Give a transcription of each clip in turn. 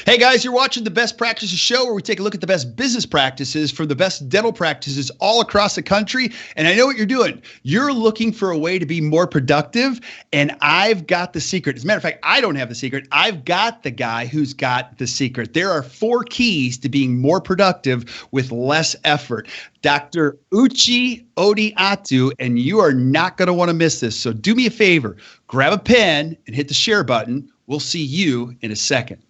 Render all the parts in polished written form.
Hey guys, you're watching the Best Practices Show, where we take a look at the best business practices for the best dental practices all across the country. And I know what you're doing. You're looking for a way to be more productive, and I've got the secret. As a matter of fact, I don't have the secret. I've got the guy who's got the secret. There are 4 keys to being more productive with less effort. Dr. Uche Odiatu, and you are not going to want to miss this. So do me a favor, grab a pen and hit the share button. We'll see you in a second.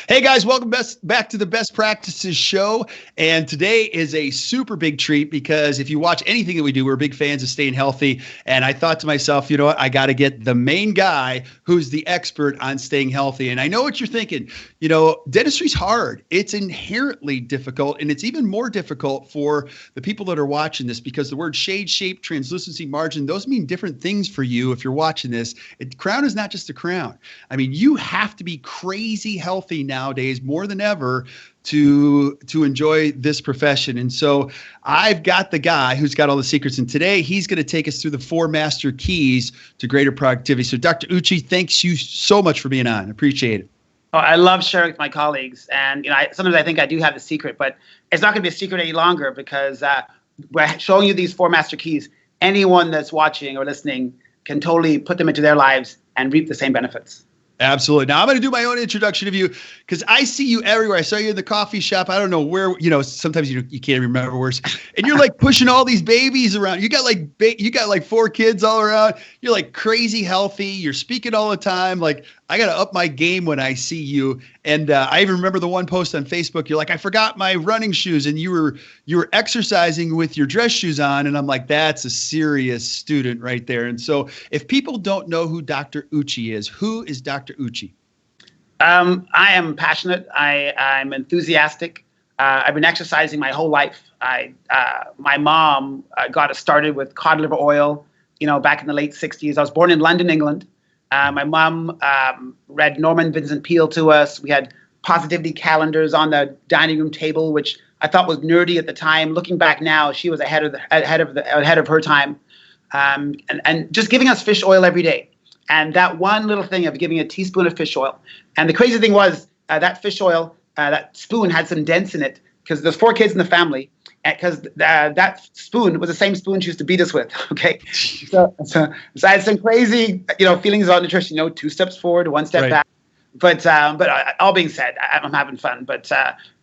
Hey guys, welcome back to the Best Practices Show. And today is a super big treat because if you watch anything that we do, we're big fans of staying healthy. And I thought to myself, you know what, I got to get the main guy who's the expert on staying healthy. And I know what you're thinking. You know, dentistry's hard. It's inherently difficult, and it's even more difficult for the people that are watching this because the word shade, shape, translucency, margin, those mean different things for you if you're watching this. Crown is not just a crown. I mean, you have to be crazy healthy nowadays more than ever to enjoy this profession. And so I've got the guy who's got all the secrets, and today he's going to take us through the 4 master keys to greater productivity. So Dr. Uche, thanks you so much for being on. Appreciate it. Oh, I love sharing with my colleagues, and sometimes I think I do have the secret, but it's not going to be a secret any longer because we're showing you these 4 master keys. Anyone that's watching or listening can totally put them into their lives and reap the same benefits. Absolutely. Now I'm going to do my own introduction of you because I see you everywhere. I saw you in the coffee shop. I don't know where, sometimes you can't remember where, and you're like pushing all these babies around. You got like 4 kids all around. You're like crazy healthy. You're speaking all the time. Like, I got to up my game when I see you. And I even remember the one post on Facebook. You're like, I forgot my running shoes, and you were exercising with your dress shoes on. And I'm like, that's a serious student right there. And so if people don't know who Dr. Uche is, who is Dr. Uche? I am passionate. I'm enthusiastic. I've been exercising my whole life. My mom got us started with cod liver oil, back in the late 60s. I was born in London, England. My mom read Norman Vincent Peale to us. We had positivity calendars on the dining room table, which I thought was nerdy at the time. Looking back now, she was ahead of her time, and just giving us fish oil every day. And that one little thing of giving a teaspoon of fish oil. And the crazy thing was that fish oil, that spoon had some dents in it because there's 4 kids in the family. Because that spoon was the same spoon she used to beat us with. Okay, so I had some crazy, feelings about nutrition. 2 steps forward, 1 step back. But all being said, I'm having fun. But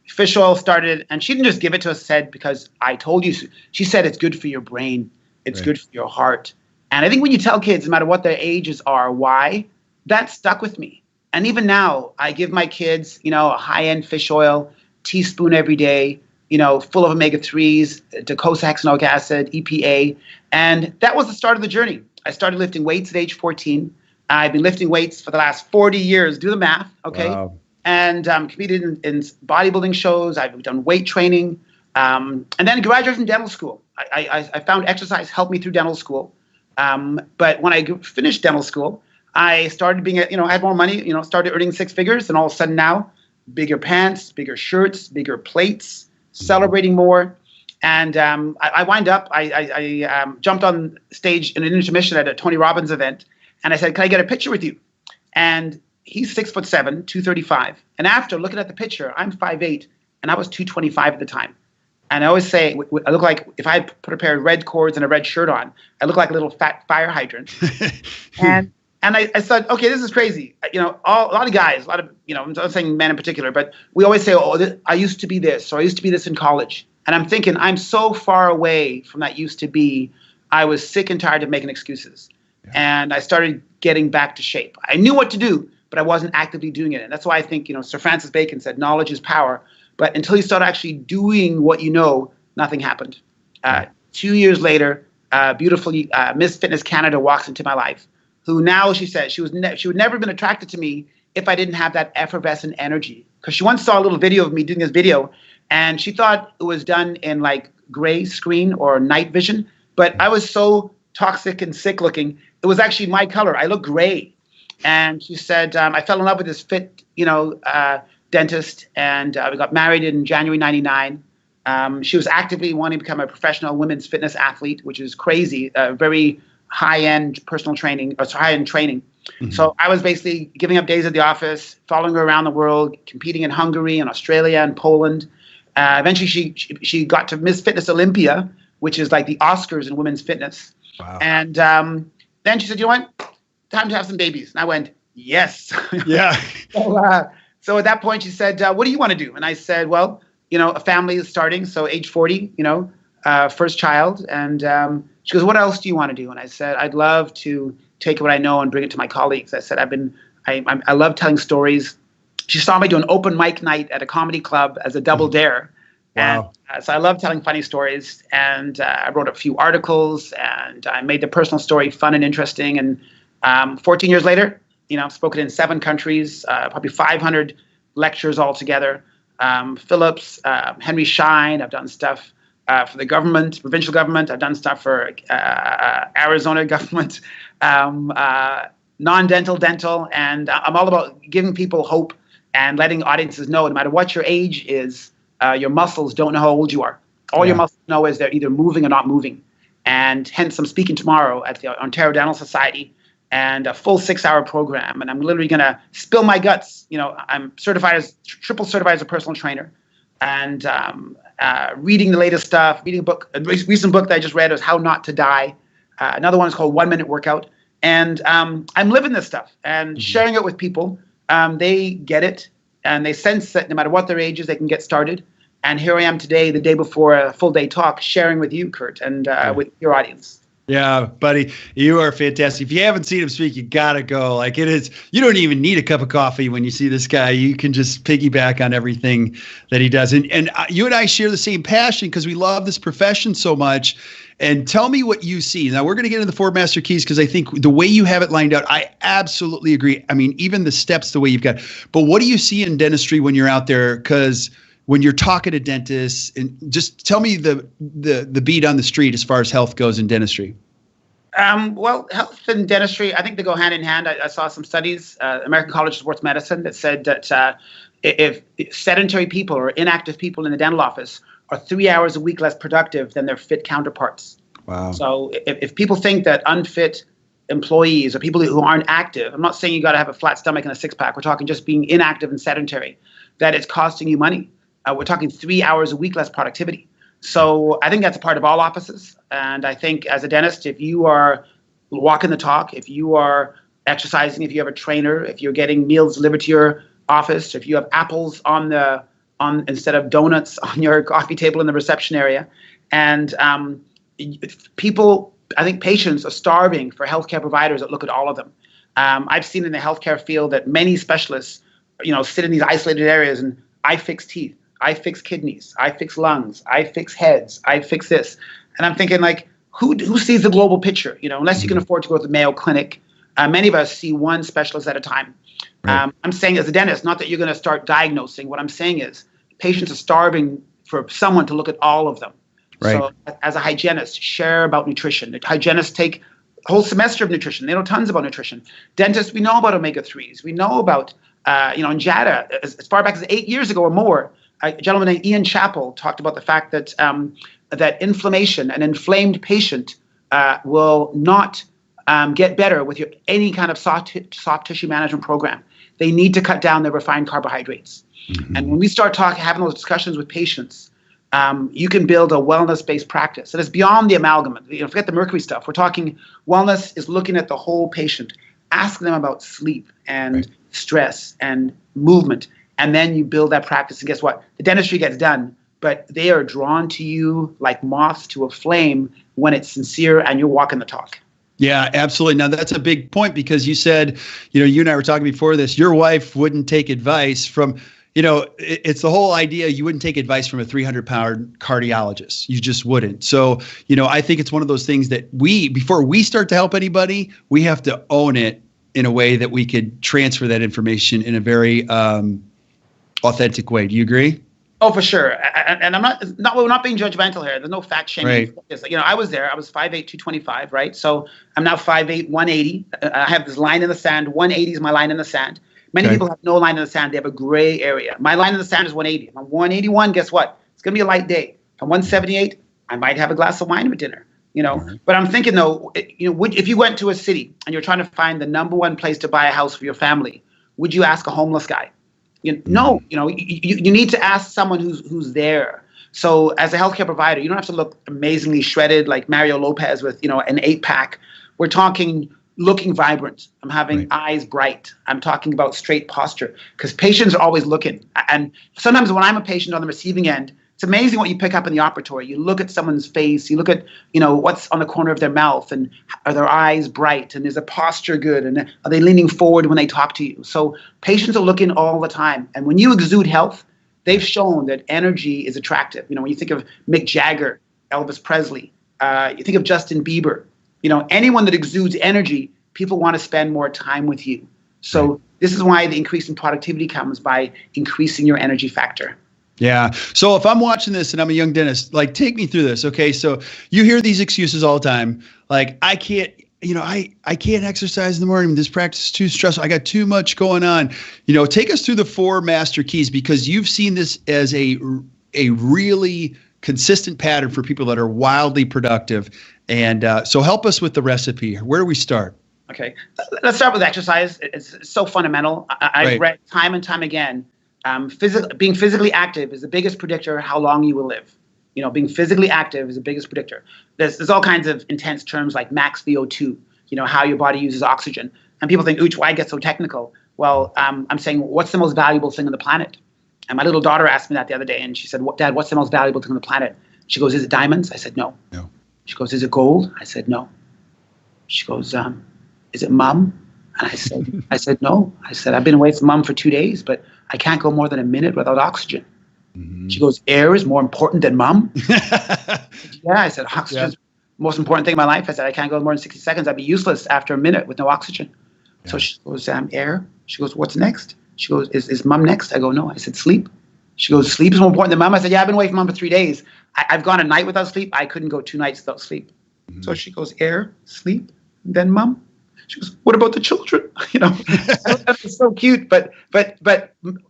fish oil started, and she didn't just give it to us. Said because I told you. She said it's good for your brain, it's good for your heart. And I think when you tell kids, no matter what their ages are, why, that stuck with me. And even now, I give my kids, a high-end fish oil, teaspoon every day. Full of omega-3s, docosahexaenoic acid, EPA. And that was the start of the journey. I started lifting weights at age 14. I've been lifting weights for the last 40 years. Do the math, okay? Wow. And competed in bodybuilding shows. I've done weight training. And then graduated from dental school. I found exercise helped me through dental school. But when I finished dental school, I started being, I had more money, started earning 6 figures. And all of a sudden now, bigger pants, bigger shirts, bigger plates, celebrating more. And I wind up, I jumped on stage in an intermission at a Tony Robbins event. And I said, can I get a picture with you? And he's 6'7", 235. And after looking at the picture, I'm 5'8", and I was 225 at the time. And I always say, I look like, if I put a pair of red cords and a red shirt on, I look like a little fat fire hydrant. And I said, okay, this is crazy. A lot of guys, I'm not saying men in particular, but we always say, I used to be this, or I used to be this in college. And I'm thinking, I'm so far away from that used to be. I was sick and tired of making excuses. Yeah. And I started getting back to shape. I knew what to do, but I wasn't actively doing it. And that's why I think, Sir Francis Bacon said, knowledge is power. But until you start actually doing what you know, nothing happened. 2 years later, beautifully, Miss Fitness Canada walks into my life. who now she said she would never have been attracted to me if I didn't have that effervescent energy. Because she once saw a little video of me doing this video, and she thought it was done in like gray screen or night vision. But I was so toxic and sick looking, it was actually my color. I look gray. And she said, I fell in love with this fit, dentist, and we got married in January '99. She was actively wanting to become a professional women's fitness athlete, which is crazy, very high-end personal training, or high-end training. Mm-hmm. So I was basically giving up days at the office, following her around the world, competing in Hungary and Australia and Poland. Eventually, she got to Miss Fitness Olympia, which is like the Oscars in women's fitness. Wow. And then she said, you know what? Time to have some babies. And I went, yes. Yeah. So at that point, she said, what do you want to do? And I said, well, a family is starting. So age 40, first child. And she goes, what else do you want to do? And I said, I'd love to take what I know and bring it to my colleagues. I said, I love telling stories. She saw me do an open mic night at a comedy club as a double dare. Wow. And so I love telling funny stories. And I wrote a few articles, and I made the personal story fun and interesting. And 14 years later, I've spoken in 7 countries, probably 500 lectures altogether. Phillips, Henry Schein. I've done stuff for the government, provincial government. I've done stuff for Arizona government, non-dental, dental. And I'm all about giving people hope and letting audiences know, no matter what your age is, your muscles don't know how old you are. All your muscles know is they're either moving or not moving. And hence, I'm speaking tomorrow at the Ontario Dental Society, and a full 6-hour program. And I'm literally going to spill my guts. I'm triple certified as a personal trainer, and reading the latest stuff, reading a recent book that I just read was How Not to Die. Another one is called 1 Minute Workout. And I'm living this stuff and sharing it with people. They get it, and they sense that no matter what their age is, they can get started. And here I am today, the day before a full day talk, sharing with you, Kurt, and with your audience. Yeah, buddy, you are fantastic. If you haven't seen him speak, you gotta go. Like, it is, you don't even need a cup of coffee when you see this guy. You can just piggyback on everything that he does. And you and I share the same passion because we love this profession so much. And tell me what you see. Now, we're going to get into the 4 master keys because I think the way you have it lined out, I absolutely agree. I mean, even the steps, the way you've got. But what do you see in dentistry when you're out there? Because when you're talking to dentists, and just tell me the beat on the street as far as health goes in dentistry. Well, health and dentistry, I think they go hand in hand. I saw some studies, American College of Sports Medicine, that said that if sedentary people or inactive people in the dental office are 3 hours a week less productive than their fit counterparts. Wow. So if people think that unfit employees or people who aren't active, I'm not saying you got to have a flat stomach and a six-pack. We're talking just being inactive and sedentary, that it's costing you money. We're talking 3 hours a week less productivity. So I think that's a part of all offices. And I think as a dentist, if you are walking the talk, if you are exercising, if you have a trainer, if you're getting meals delivered to your office, if you have apples on instead of donuts on your coffee table in the reception area, and people, I think patients are starving for healthcare providers that look at all of them. I've seen in the healthcare field that many specialists, sit in these isolated areas and I fix teeth, I fix kidneys, I fix lungs, I fix heads, I fix this. And I'm thinking, like, who sees the global picture? Unless you can afford to go to the Mayo Clinic, many of us see one specialist at a time. Right. I'm saying as a dentist, not that you're going to start diagnosing. What I'm saying is patients are starving for someone to look at all of them. Right. So as a hygienist, share about nutrition. Hygienists take a whole semester of nutrition. They know tons about nutrition. Dentists, we know about omega-3s. We know about, in JADA, as far back as 8 years ago or more, a gentleman named Ian Chappell talked about the fact that that inflammation, an inflamed patient will not get better with any kind of soft tissue management program. They need to cut down their refined carbohydrates. Mm-hmm. And when we start having those discussions with patients, you can build a wellness-based practice. And it's beyond the amalgam. Forget the mercury stuff. We're talking wellness is looking at the whole patient, asking them about sleep and stress and movement. And then you build that practice. And guess what? The dentistry gets done, but they are drawn to you like moths to a flame when it's sincere and you're walking the talk. Yeah, absolutely. Now, that's a big point because you said, you and I were talking before this, your wife wouldn't take advice from, It's the whole idea. You wouldn't take advice from a 300-pound cardiologist. You just wouldn't. So, I think it's one of those things that before we start to help anybody, we have to own it in a way that we could transfer that information in a very authentic way. Do you agree? Oh, for sure. And we're not being judgmental here. There's no fact shaming. Right. I was there. I was 5'8", 225, right? So I'm now 5'8", 180. I have this line in the sand. 180 is my line in the sand. Many people have no line in the sand. They have a gray area. My line in the sand is 180. If I'm 181, guess what? It's going to be a light day. If I'm 178, I might have a glass of wine with dinner. But I'm thinking though, if you went to a city and you're trying to find the number one place to buy a house for your family, would you ask a homeless guy? No, you need to ask someone who's there. So as a healthcare provider, you don't have to look amazingly shredded like Mario Lopez with, an 8-pack. We're talking looking vibrant. I'm having eyes bright. I'm talking about straight posture because patients are always looking. And sometimes when I'm a patient on the receiving end, it's amazing what you pick up in the operatory. You look at someone's face, you look at, what's on the corner of their mouth and are their eyes bright and is the posture good and are they leaning forward when they talk to you? So patients are looking all the time. And when you exude health, they've shown that energy is attractive. When you think of Mick Jagger, Elvis Presley, you think of Justin Bieber, anyone that exudes energy, people want to spend more time with you. So this is why the increase in productivity comes by increasing your energy factor. Yeah. So if I'm watching this and I'm a young dentist, take me through this. Okay. So you hear these excuses all the time. I can't, I can't exercise in the morning. This practice is too stressful. I got too much going on. Take us through the 4 master keys because you've seen this as a really consistent pattern for people that are wildly productive. And so help us with the recipe. Where do we start? Okay. Let's start with exercise. It's so fundamental. I've read time and time again, being physically active is the biggest predictor how long you will live. Being physically active is the biggest predictor. There's all kinds of intense terms like max VO2, how your body uses oxygen. And people think, Uche, why get so technical? Well, I'm saying, what's the most valuable thing on the planet? And my little daughter asked me that the other day, and she said, Dad, what's the most valuable thing on the planet? She goes, is it diamonds? I said, no. No. She goes, is it gold? I said, no. She goes, is it mom? And I said, no. I said, I've been away from mom for 2 days, but I can't go more than a minute without oxygen. Mm-hmm. She goes, air is more important than mom? Yeah, I said, oxygen is the most important thing in my life. I said, I can't go more than 60 seconds. I'd be useless after a minute with no oxygen. Yeah. So she goes, air. She goes, what's next? She goes, is mom next? I go, no. I said, sleep. She goes, sleep is more important than mom? I said, yeah, I've been away from mom for 3 days. I've gone a night without sleep. I couldn't go 2 nights without sleep. Mm-hmm. So she goes, air, sleep, then mom. She goes, what about the children? That's so cute. But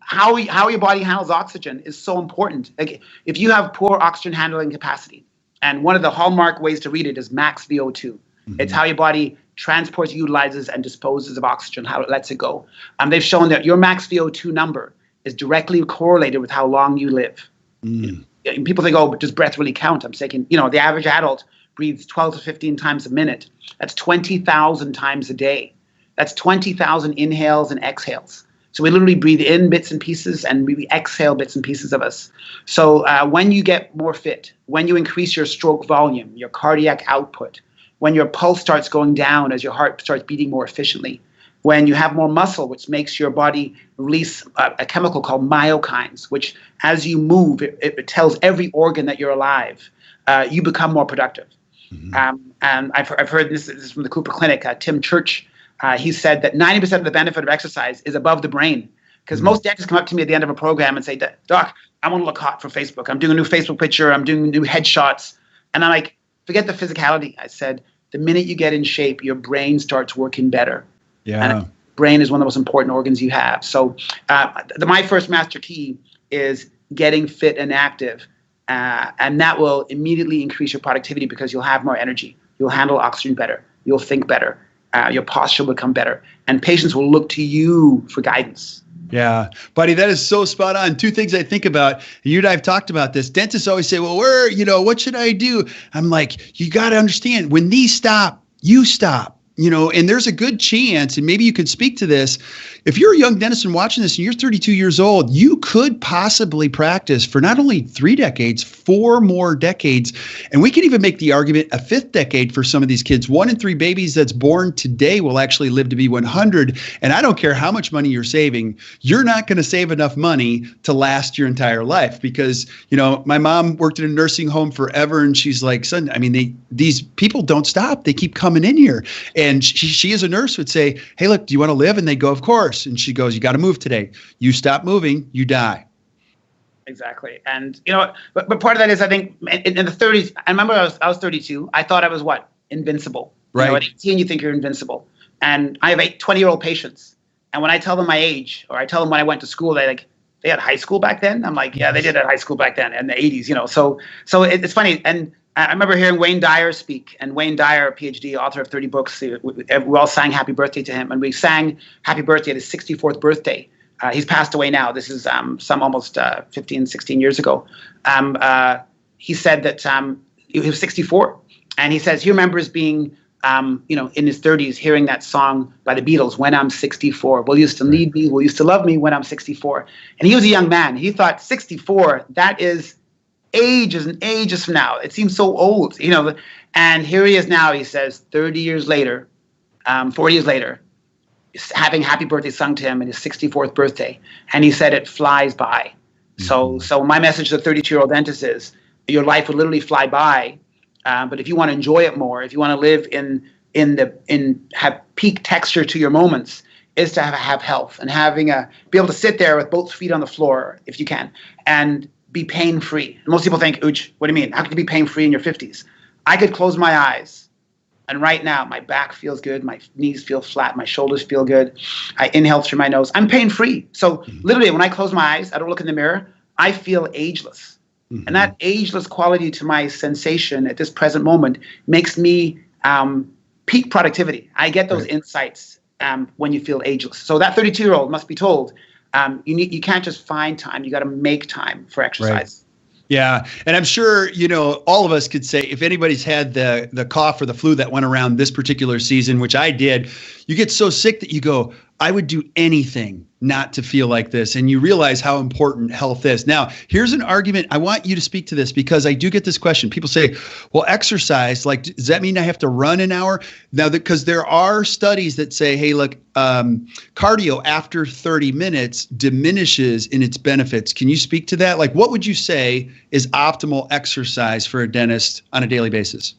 how your body handles oxygen is so important. Like if you have poor oxygen handling capacity, and one of the hallmark ways to read it is max VO2. Mm-hmm. It's how your body transports, utilizes, and disposes of oxygen, how it lets it go. They've shown that your max VO2 number is directly correlated with how long you live. Mm. People think, oh, but does breath really count? I'm saying, the average adult breathes 12 to 15 times a minute. That's 20,000 times a day. That's 20,000 inhales and exhales. So we literally breathe in bits and pieces and we exhale bits and pieces of us. So when you get more fit, when you increase your stroke volume, your cardiac output, when your pulse starts going down as your heart starts beating more efficiently, when you have more muscle, which makes your body release a chemical called myokines, which as you move, it tells every organ that you're alive, you become more productive. Mm-hmm. And I've heard this is from the Cooper Clinic, Tim Church. He said that 90% of the benefit of exercise is above the brain. Because most dentists come up to me at the end of a program and say, Doc, I want to look hot for Facebook. I'm doing a new Facebook picture. I'm doing new headshots. And I'm like, forget the physicality. I said, the minute you get in shape, your brain starts working better. Yeah. And brain is one of the most important organs you have. So my first master key is getting fit and active. And that will immediately increase your productivity because you'll have more energy. You'll handle oxygen better. You'll think better. Your posture will become better. And patients will look to you for guidance. Yeah, buddy, that is so spot on. 2 things I think about. You and I have talked about this. Dentists always say, well, what should I do? I'm like, you got to understand, when these stop, you stop. and there's a good chance, and maybe you could speak to this. If you're a young dentist and watching this and you're 32 years old, you could possibly practice for not only 3 decades, 4 more decades. And we can even make the argument a 5th decade for some of these kids. 1 in 3 babies that's born today will actually live to be 100. And I don't care how much money you're saving, you're not going to save enough money to last your entire life. Because, my mom worked in a nursing home forever, and she's like, son, these people don't stop. They keep coming in here. And she as a nurse would say, hey, look, do you want to live? And they go, of course. And she goes, you got to move today. You stop moving, you die. Exactly. And, but part of that is, I think in the 30s, I remember I was 32. I thought I was invincible. Right. At 18, you think you're invincible. And I have 20-year-old patients. And when I tell them my age, or I tell them when I went to school, they had high school back then. I'm like, yeah, they did at high school back then in the 80s, So it's funny. And I remember hearing Wayne Dyer speak, and Wayne Dyer, PhD, author of 30 books, we all sang happy birthday to him, and we sang happy birthday at his 64th birthday. He's passed away now. This is some almost 15, 16 years ago. He said that he was 64, and he says he remembers being, in his 30s, hearing that song by the Beatles, When I'm 64. Will you still need me? Will you still love me when I'm 64? And he was a young man. He thought 64, that is ages and ages from now. It seems so old, and here he is now. He says 30 years later, 40 years later, having happy birthday sung to him in his 64th birthday. And he said it flies by. Mm-hmm. So my message to the 32-year-old dentist is your life will literally fly by. But if you want to enjoy it more, if you want to live have peak texture to your moments, is to have health and be able to sit there with both feet on the floor, if you can, and be pain-free. Most people think, Uche, what do you mean? How can you be pain-free in your 50s? I could close my eyes, and right now my back feels good, my knees feel flat, my shoulders feel good. I inhale through my nose. I'm pain-free. So literally, when I close my eyes, I don't look in the mirror, I feel ageless. Mm-hmm. And that ageless quality to my sensation at this present moment makes me peak productivity. I get those insights when you feel ageless. So that 32-year-old must be told, you can't just find time. You got to make time for exercise. Right. Yeah. And I'm sure, all of us could say, if anybody's had the cough or the flu that went around this particular season, which I did, you get so sick that you go, I would do anything not to feel like this. And you realize how important health is. Now, here's an argument. I want you to speak to this because I do get this question. People say, well, exercise, does that mean I have to run an hour? Now, because there are studies that say, hey, look, cardio after 30 minutes diminishes in its benefits. Can you speak to that? What would you say is optimal exercise for a dentist on a daily basis?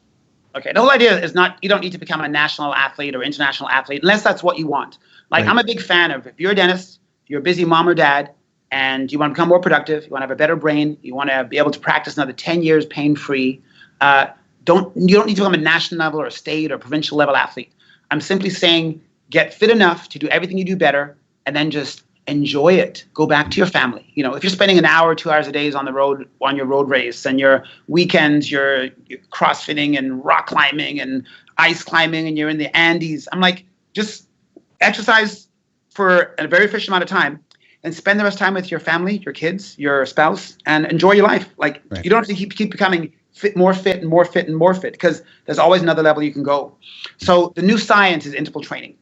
Okay, the whole idea is you don't need to become a national athlete or international athlete unless that's what you want. Right. I'm a big fan of, if you're a dentist, you're a busy mom or dad, and you want to become more productive, you want to have a better brain, you want to be able to practice another 10 years pain-free, you don't need to become a national level or a state or provincial level athlete. I'm simply saying get fit enough to do everything you do better, and then just enjoy it. Go back to your family. If you're spending an hour, 2 hours a day on the road, on your road race, and your weekends, you're crossfitting and rock climbing and ice climbing, and you're in the Andes, I'm like, just exercise for a very efficient amount of time and spend the rest of the time with your family, your kids, your spouse, and enjoy your life. Right. You don't have to keep becoming more fit and more fit and more fit, because there's always another level you can go. So the new science is interval training.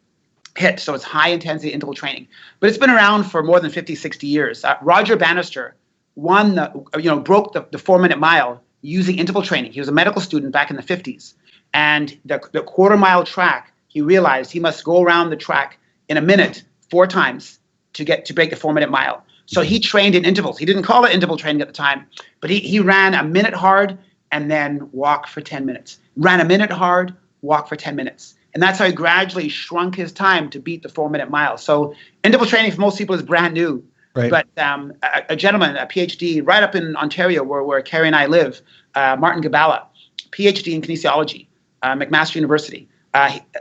HIIT, so it's high intensity interval training. But it's been around for more than 50, 60 years. Roger Bannister broke the 4-minute mile using interval training. He was a medical student back in the 50s. And the quarter-mile track, he realized he must go around the track in a minute 4 times to break the 4-minute mile. So he trained in intervals. He didn't call it interval training at the time, but he ran a minute hard and then walked for 10 minutes. Ran a minute hard, walked for 10 minutes. And that's how he gradually shrunk his time to beat the 4-minute mile. So interval training for most people is brand new. Right. But a gentleman, a PhD, right up in Ontario, where Carrie and I live, Martin Gabala, PhD in kinesiology, McMaster University.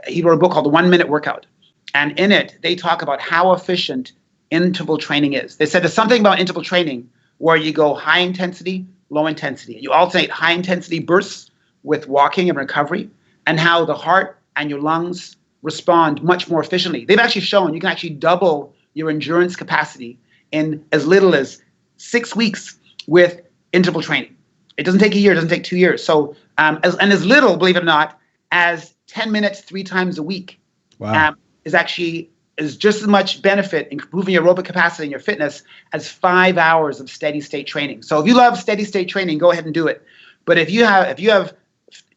He wrote a book called The 1 Minute Workout. And in it, they talk about how efficient interval training is. They said there's something about interval training where you go high intensity, low intensity. You alternate high intensity bursts with walking and recovery, and how the heart and your lungs respond much more efficiently. They've actually shown you can actually double your endurance capacity in as little as 6 weeks with interval training. It doesn't take a year, it doesn't take 2 years. So as little, believe it or not, as 10 minutes 3 times a week Wow. is just as much benefit in improving your aerobic capacity and your fitness as 5 hours of steady state training. So if you love steady state training, go ahead and do it. But if you have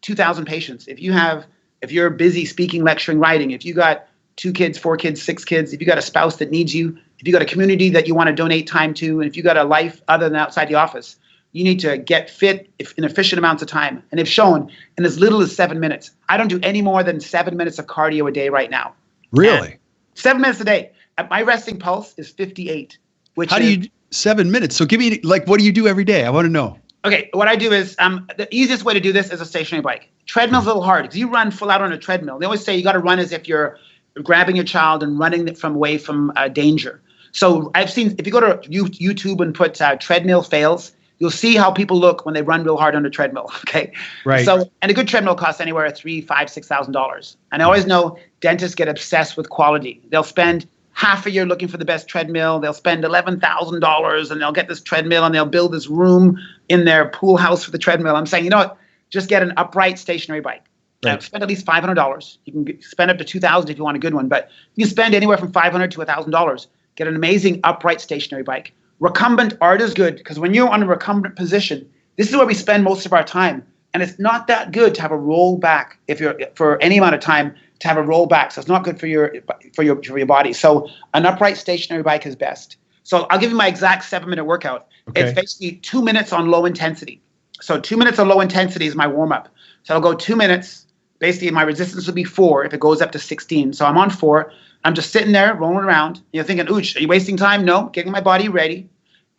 2,000 patients, if you're busy speaking, lecturing, writing, if you got 2 kids, 4 kids, 6 kids, if you got a spouse that needs you, if you got a community that you want to donate time to, and if you got a life other than outside the office, you need to get fit in efficient amounts of time. And if shown in as little as 7 minutes. I don't do any more than 7 minutes of cardio a day right now. Really? And 7 minutes a day. My resting pulse is 58. How do you 7 minutes? So give me, like, what do you do every day? I want to know. Okay, what I do is the easiest way to do this is a stationary bike. Treadmill's a little hard because you run full out on a treadmill. They always say you got to run as if you're grabbing your child and running away from danger. So I've seen, if you go to YouTube and put treadmill fails, you'll see how people look when they run real hard on a treadmill. Okay, right. So, and a good treadmill costs anywhere $3,000, $5,000, $6,000. And I always know dentists get obsessed with quality. They'll spend half a year looking for the best treadmill. They'll spend $11,000 and they'll get this treadmill and they'll build this room in their pool house for the treadmill. I'm saying, you know what? Just get an upright stationary bike. Right. Spend at least $500. You can spend up to $2,000 if you want a good one, but you can spend anywhere from $500 to $1,000. Get an amazing upright stationary bike. Recumbent art is good because when you're on a recumbent position, this is where we spend most of our time. And it's not that good to have a roll back if you're for any amount of time to have a roll back. So it's not good for your body. So an upright stationary bike is best. So I'll give you my exact 7-minute workout. Okay. It's basically 2 minutes on low intensity. So 2 minutes on low intensity is my warm up. So I'll go 2 minutes. Basically, my resistance will be 4 if it goes up to 16. So I'm on 4. I'm just sitting there rolling around. You're thinking, Uche, are you wasting time? No, getting my body ready.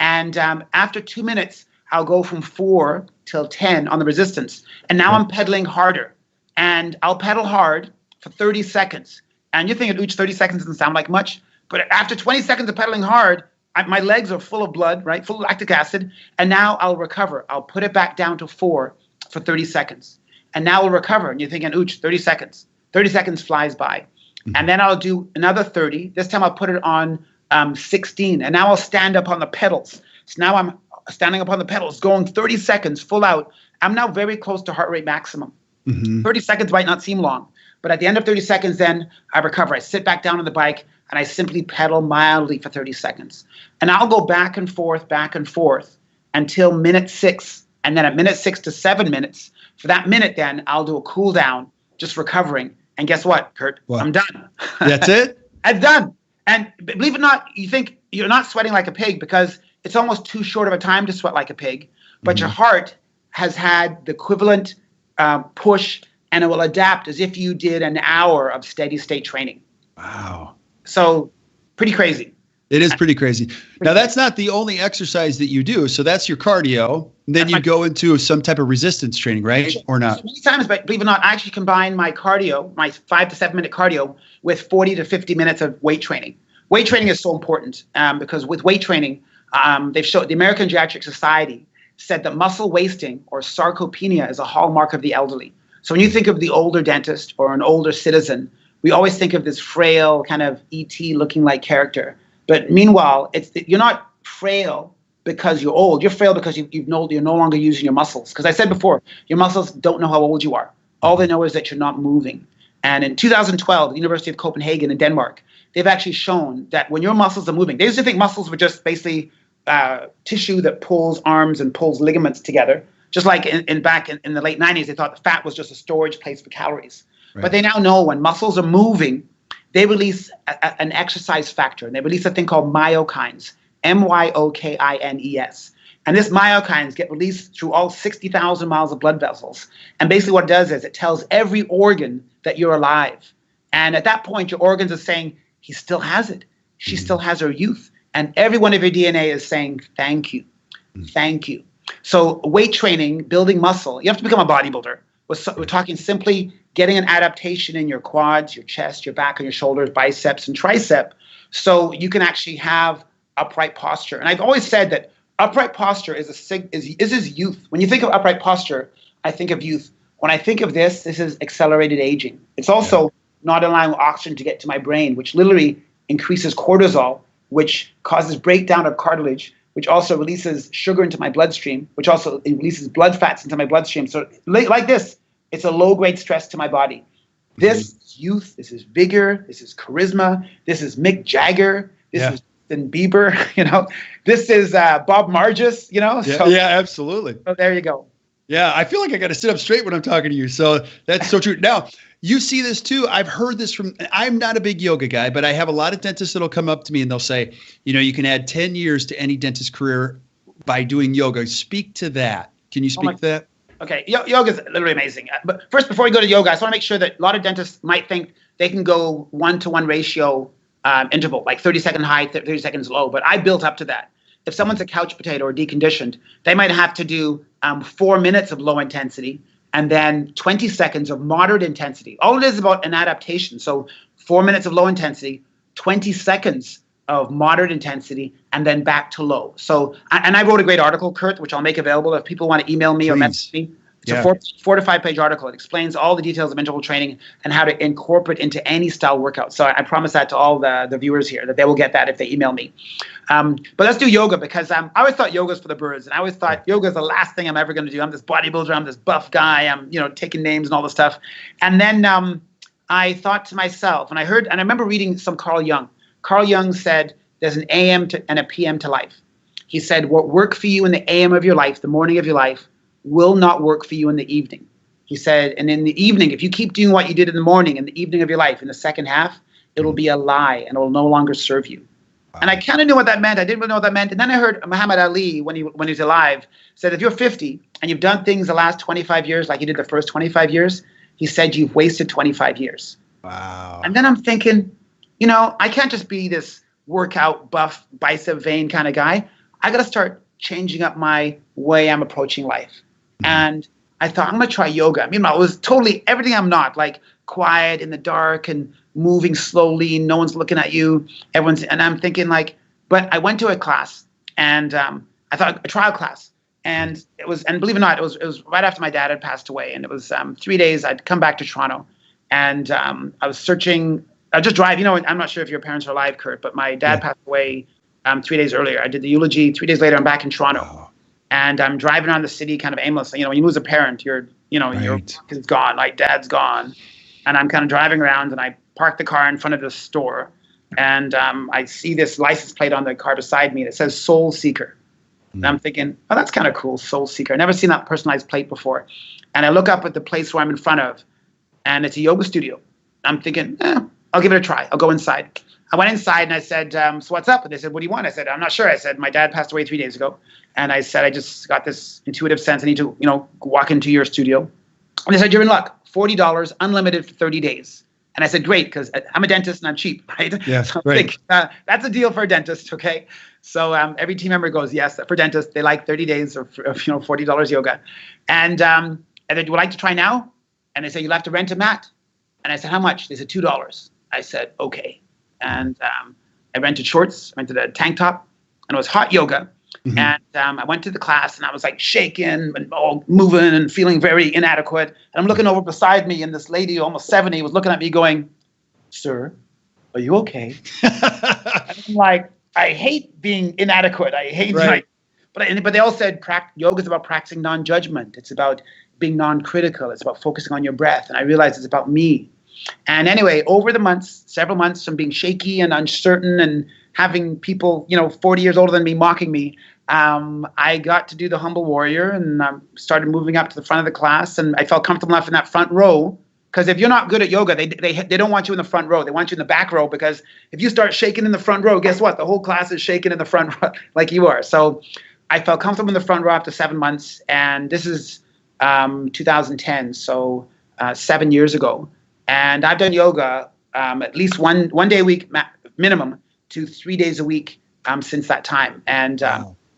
And after 2 minutes, I'll go from 4 till 10 on the resistance. And now I'm pedaling harder. And I'll pedal hard for 30 seconds. And you're thinking, Uche, 30 seconds doesn't sound like much. But after 20 seconds of pedaling hard, my legs are full of blood, right? Full of lactic acid. And now I'll recover. I'll put it back down to 4 for 30 seconds. And now I'll recover. And you're thinking, Uche, 30 seconds. 30 seconds flies by. And then I'll do another 30. This time I'll put it on 16. And now I'll stand up on the pedals. So now I'm standing up on the pedals, going 30 seconds full out. I'm now very close to heart rate maximum. 30 seconds might not seem long. But at the end of 30 seconds, then I recover. I sit back down on the bike, and I simply pedal mildly for 30 seconds. And I'll go back and forth until minute 6. And then at minute 6 to 7 minutes, for that minute then, I'll do a cool down, just recovering. And guess what, Kurt? What? I'm done. That's it? I'm done. And believe it or not, you think you're not sweating like a pig because it's almost too short of a time to sweat like a pig. But your heart has had the equivalent push, and it will adapt as if you did an hour of steady state training. Wow. So pretty crazy. It is pretty crazy. Now, that's not the only exercise that you do. So that's your cardio. Then you go into some type of resistance training, right? Or not? So many times, but believe it or not, I actually combine my cardio, my 5 to 7 minute cardio, with 40 to 50 minutes of weight training. Weight training is so important because with weight training, they've showed the American Geriatric Society said that muscle wasting or sarcopenia is a hallmark of the elderly. So when you think of the older dentist or an older citizen, we always think of this frail kind of ET looking like character. But meanwhile, you're not frail because you're old. You're frail because you're no longer using your muscles. Because I said before, your muscles don't know how old you are. All they know is that you're not moving. And in 2012, the University of Copenhagen in Denmark, they've actually shown that when your muscles are moving, they used to think muscles were just basically tissue that pulls arms and pulls ligaments together. Just like back in the late 90s, they thought the fat was just a storage place for calories. Right. But they now know when muscles are moving, they release an exercise factor. And they release a thing called myokines, myokines. And this myokines get released through all 60,000 miles of blood vessels. And basically what it does is it tells every organ that you're alive. And at that point, your organs are saying, he still has it. She still has her youth. And every one of your DNA is saying, thank you. Thank you. So weight training, building muscle, you have to become a bodybuilder. We're talking simply getting an adaptation in your quads, your chest, your back, and your shoulders, biceps, and tricep, so you can actually have upright posture. And I've always said that upright posture is youth. When you think of upright posture, I think of youth. When I think of this is accelerated aging. It's also not allowing oxygen to get to my brain, which literally increases cortisol, which causes breakdown of cartilage, which also releases sugar into my bloodstream, which also releases blood fats into my bloodstream. So like this, it's a low-grade stress to my body. This is youth. This is vigor. This is charisma. This is Mick Jagger. This is Justin Bieber. You know, this is Bob Margis. You know, yeah, absolutely. So there you go. Yeah, I feel like I got to sit up straight when I'm talking to you. So that's so true. Now, you see this too. I've heard this from, I'm not a big yoga guy, but I have a lot of dentists that'll come up to me and they'll say, you know, you can add 10 years to any dentist career by doing yoga. Speak to that. Can you speak to that? Okay, yoga is literally amazing. But first, before we go to yoga, I just want to make sure that a lot of dentists might think they can go 1-to-1 ratio interval, like 30 second high, 30 seconds low. But I built up to that. If someone's a couch potato or deconditioned, they might have to do 4 minutes of low intensity and then 20 seconds of moderate intensity. All it is about an adaptation. So 4 minutes of low intensity, 20 seconds of moderate intensity, and then back to low. So, and I wrote a great article, Kurt, which I'll make available if people want to email me or message me. It's a 4 to 5 page article. It explains all the details of interval training and how to incorporate into any style workout. So I promise that to all the viewers here, that they will get that if they email me. But let's do yoga, because I always thought yoga was for the birds. And I always thought yoga is the last thing I'm ever going to do. I'm this bodybuilder. I'm this buff guy. I'm, you know, taking names and all this stuff. And then I thought to myself, and I remember reading some Carl Jung. Carl Jung said there's an AM and a PM to life. He said what worked for you in the AM of your life, the morning of your life, will not work for you in the evening. He said, and in the evening, if you keep doing what you did in the morning, in the evening of your life, in the second half, it'll be a lie and it will no longer serve you. Wow. And I kind of knew what that meant. I didn't really know what that meant. And then I heard Muhammad Ali, when he was alive, said, if you're 50 and you've done things the last 25 years like you did the first 25 years, he said, you've wasted 25 years. Wow. And then I'm thinking, you know, I can't just be this workout, buff, bicep vein kind of guy. I got to start changing up my way I'm approaching life. And I thought, I'm going to try yoga. I mean, it was totally everything I'm not, like quiet in the dark and moving slowly. No one's looking at you. And I'm thinking like, but I went to a class and I thought a trial class. And it was, and believe it or not, it was right after my dad had passed away. And it was 3 days. I'd come back to Toronto and I was searching, I just drive, you know, I'm not sure if your parents are alive, Kurt, but my dad passed away 3 days earlier. I did the eulogy. 3 days later, I'm back in Toronto. Oh. And I'm driving around the city kind of aimlessly. You know, when you lose a parent, your work is gone, like dad's gone. And I'm kind of driving around and I park the car in front of this store. And I see this license plate on the car beside me that says Soul Seeker. And I'm thinking, oh, that's kind of cool, Soul Seeker. I've never seen that personalized plate before. And I look up at the place where I'm in front of, and it's a yoga studio. I'm thinking, I'll give it a try. I'll go inside. I went inside and I said, so what's up? And they said, what do you want? I said, I'm not sure. I said, my dad passed away 3 days ago. And I said, I just got this intuitive sense. I need to, you know, walk into your studio. And they said, you're in luck. $40, unlimited for 30 days. And I said, great, because I'm a dentist and I'm cheap, right? Yeah, so right. That's a deal for a dentist, okay? So every team member goes, yes, for dentists, they like 30 days of $40 yoga. And they would like to try now? And they said, you'll have to rent a mat. And I said, how much? They said, $2. I said, okay. And I rented shorts, rented a tank top, and it was hot yoga. Mm-hmm. And I went to the class and I was like shaking and all moving and feeling very inadequate. And I'm looking over beside me and this lady, almost 70, was looking at me going, sir, are you okay? And I'm like, I hate being inadequate. I hate but they all said yoga is about practicing non-judgment. It's about being non-critical. It's about focusing on your breath. And I realized it's about me. And anyway, over the months, several months from being shaky and uncertain and having people, 40 years older than me mocking me, I got to do the humble warrior and started moving up to the front of the class. And I felt comfortable enough in that front row, because if you're not good at yoga, they don't want you in the front row. They want you in the back row, because if you start shaking in the front row, guess what? The whole class is shaking in the front row like you are. So I felt comfortable in the front row after 7 months. And this is 2010, so 7 years ago. And I've done yoga at least one day a week minimum to 3 days a week since that time. And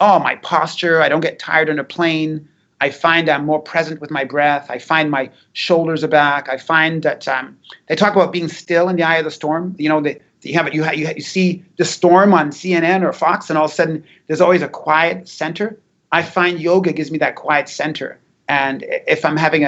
my posture, I don't get tired on a plane. I find I'm more present with my breath. I find my shoulders are back. I find that they talk about being still in the eye of the storm. You see the storm on CNN or Fox, and all of a sudden there's always a quiet center. I find yoga gives me that quiet center. And if I'm having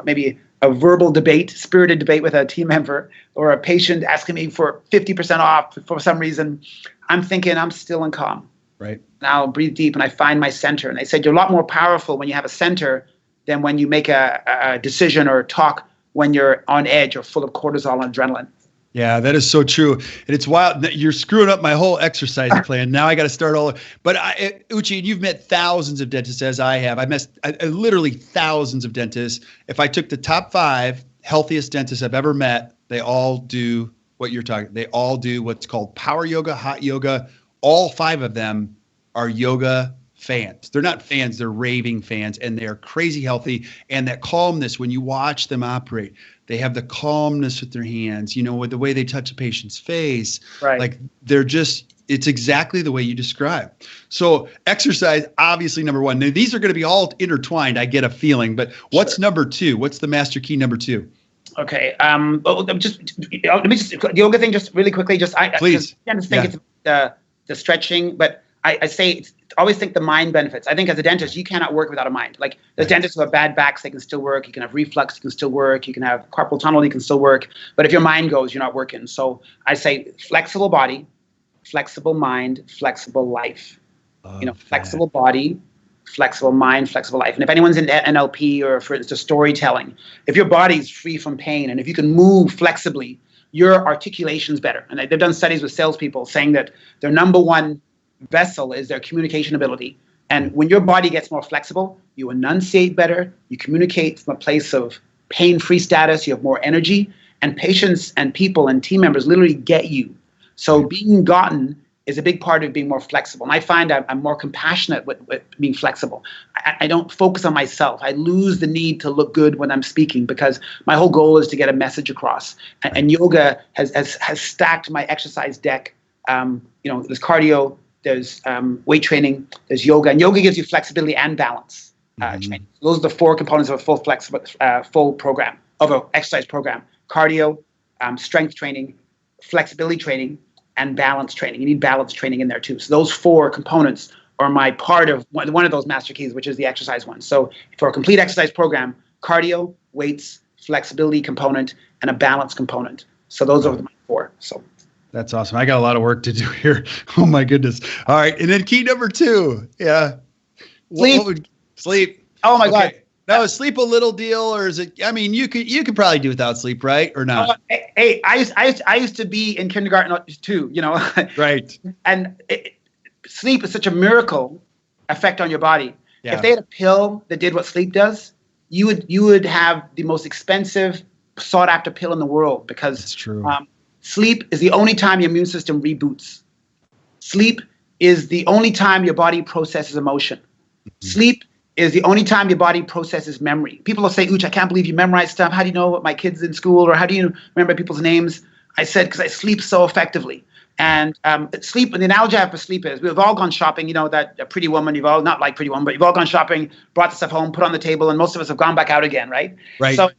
maybe a verbal debate, spirited debate with a team member, or a patient asking me for 50% off for some reason, I'm thinking I'm still and calm. Right. And I'll breathe deep and I find my center. And they said you're a lot more powerful when you have a center than when you make a decision or talk when you're on edge or full of cortisol and adrenaline. Yeah, that is so true. And it's wild. You're screwing up my whole exercise plan. Now I got to start all. But Uche, you've met thousands of dentists as I have. I literally thousands of dentists. If I took the top 5 healthiest dentists I've ever met, they all do what you're talking. They all do what's called power yoga, hot yoga. All 5 of them are yoga fans. They're not fans, they're raving fans, and they're crazy healthy. And that calmness, when you watch them operate, they have the calmness with their hands, with the way they touch a patient's face. Right. Like it's exactly the way you describe. So exercise, obviously number 1. Now, these are going to be all intertwined, I get a feeling, but what's number 2? What's the master key number 2? Okay. Let me just the yoga thing just really quickly. Please. I just think it's the stretching, but I say always think the mind benefits. I think as a dentist, you cannot work without a mind. Like the dentists who have bad backs, they can still work. You can have reflux, you can still work. You can have carpal tunnel, you can still work. But if your mind goes, you're not working. So I say flexible body, flexible mind, flexible life. Flexible body, flexible mind, flexible life. And if anyone's in NLP or for instance storytelling, if your body's free from pain and if you can move flexibly, your articulation's better. And they've done studies with salespeople saying that their number 1 vessel is their communication ability. And when your body gets more flexible, you enunciate better, you communicate from a place of pain-free status, you have more energy, and patients and people and team members literally get you. So being gotten is a big part of being more flexible. And I find I'm more compassionate with being flexible. I don't focus on myself. I lose the need to look good when I'm speaking because my whole goal is to get a message across. And yoga has stacked my exercise deck. There's cardio, there's weight training, there's yoga. And yoga gives you flexibility and balance training. Those are the 4 components of a full program, of an exercise program. Cardio, strength training, flexibility training, and balance training. You need balance training in there too. So those 4 components are my part of one of those master keys, which is the exercise one. So for a complete exercise program, cardio, weights, flexibility component, and a balance component. So those are my 4. So that's awesome. I got a lot of work to do here. Oh my goodness. All right. And then key number 2. Yeah. Sleep. Oh my God. Now, is sleep a little deal, or is it? I mean, you could probably do without sleep, right? Or not? Hey, I used to be in kindergarten too, Right. And sleep is such a miracle effect on your body. Yeah. If they had a pill that did what sleep does, you would have the most expensive, sought after pill in the world because it's true. Sleep is the only time your immune system reboots. Sleep is the only time your body processes emotion. Sleep is the only time your body processes memory. People will say, Uche, I can't believe you memorize stuff. How do you know what my kids in school, or how do you remember people's names? I said, because I sleep so effectively. And sleep, and the analogy I have for sleep is we've all gone shopping, that Pretty Woman, you've all, not like Pretty Woman, but you've all gone shopping, brought the stuff home, put on the table, and most of us have gone back out again, right? Right. So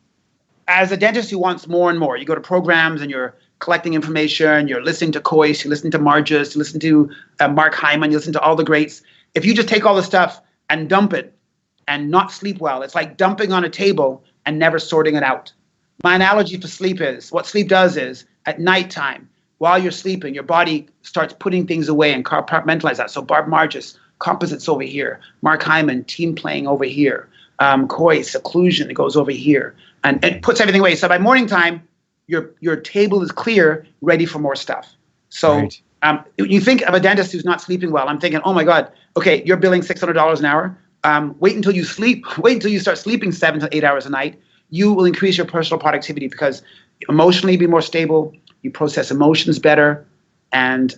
as a dentist who wants more and more, you go to programs and you're collecting information, you're listening to Kois, you listen to Margis, you listen to Mark Hyman, you listen to all the greats. If you just take all the stuff and dump it, and not sleep well, it's like dumping on a table and never sorting it out. My analogy for sleep is, what sleep does is, at nighttime, while you're sleeping, your body starts putting things away and compartmentalize that. So Barb Margis, composites over here. Mark Hyman, team playing over here. Kois, occlusion, it goes over here. And it puts everything away. So by morning time, your table is clear, ready for more stuff. So you think of a dentist who's not sleeping well, I'm thinking, oh my God, okay, you're billing $600 an hour. Wait until you sleep. Wait until you start sleeping 7 to 8 hours a night. You will increase your personal productivity because emotionally be more stable. You process emotions better, and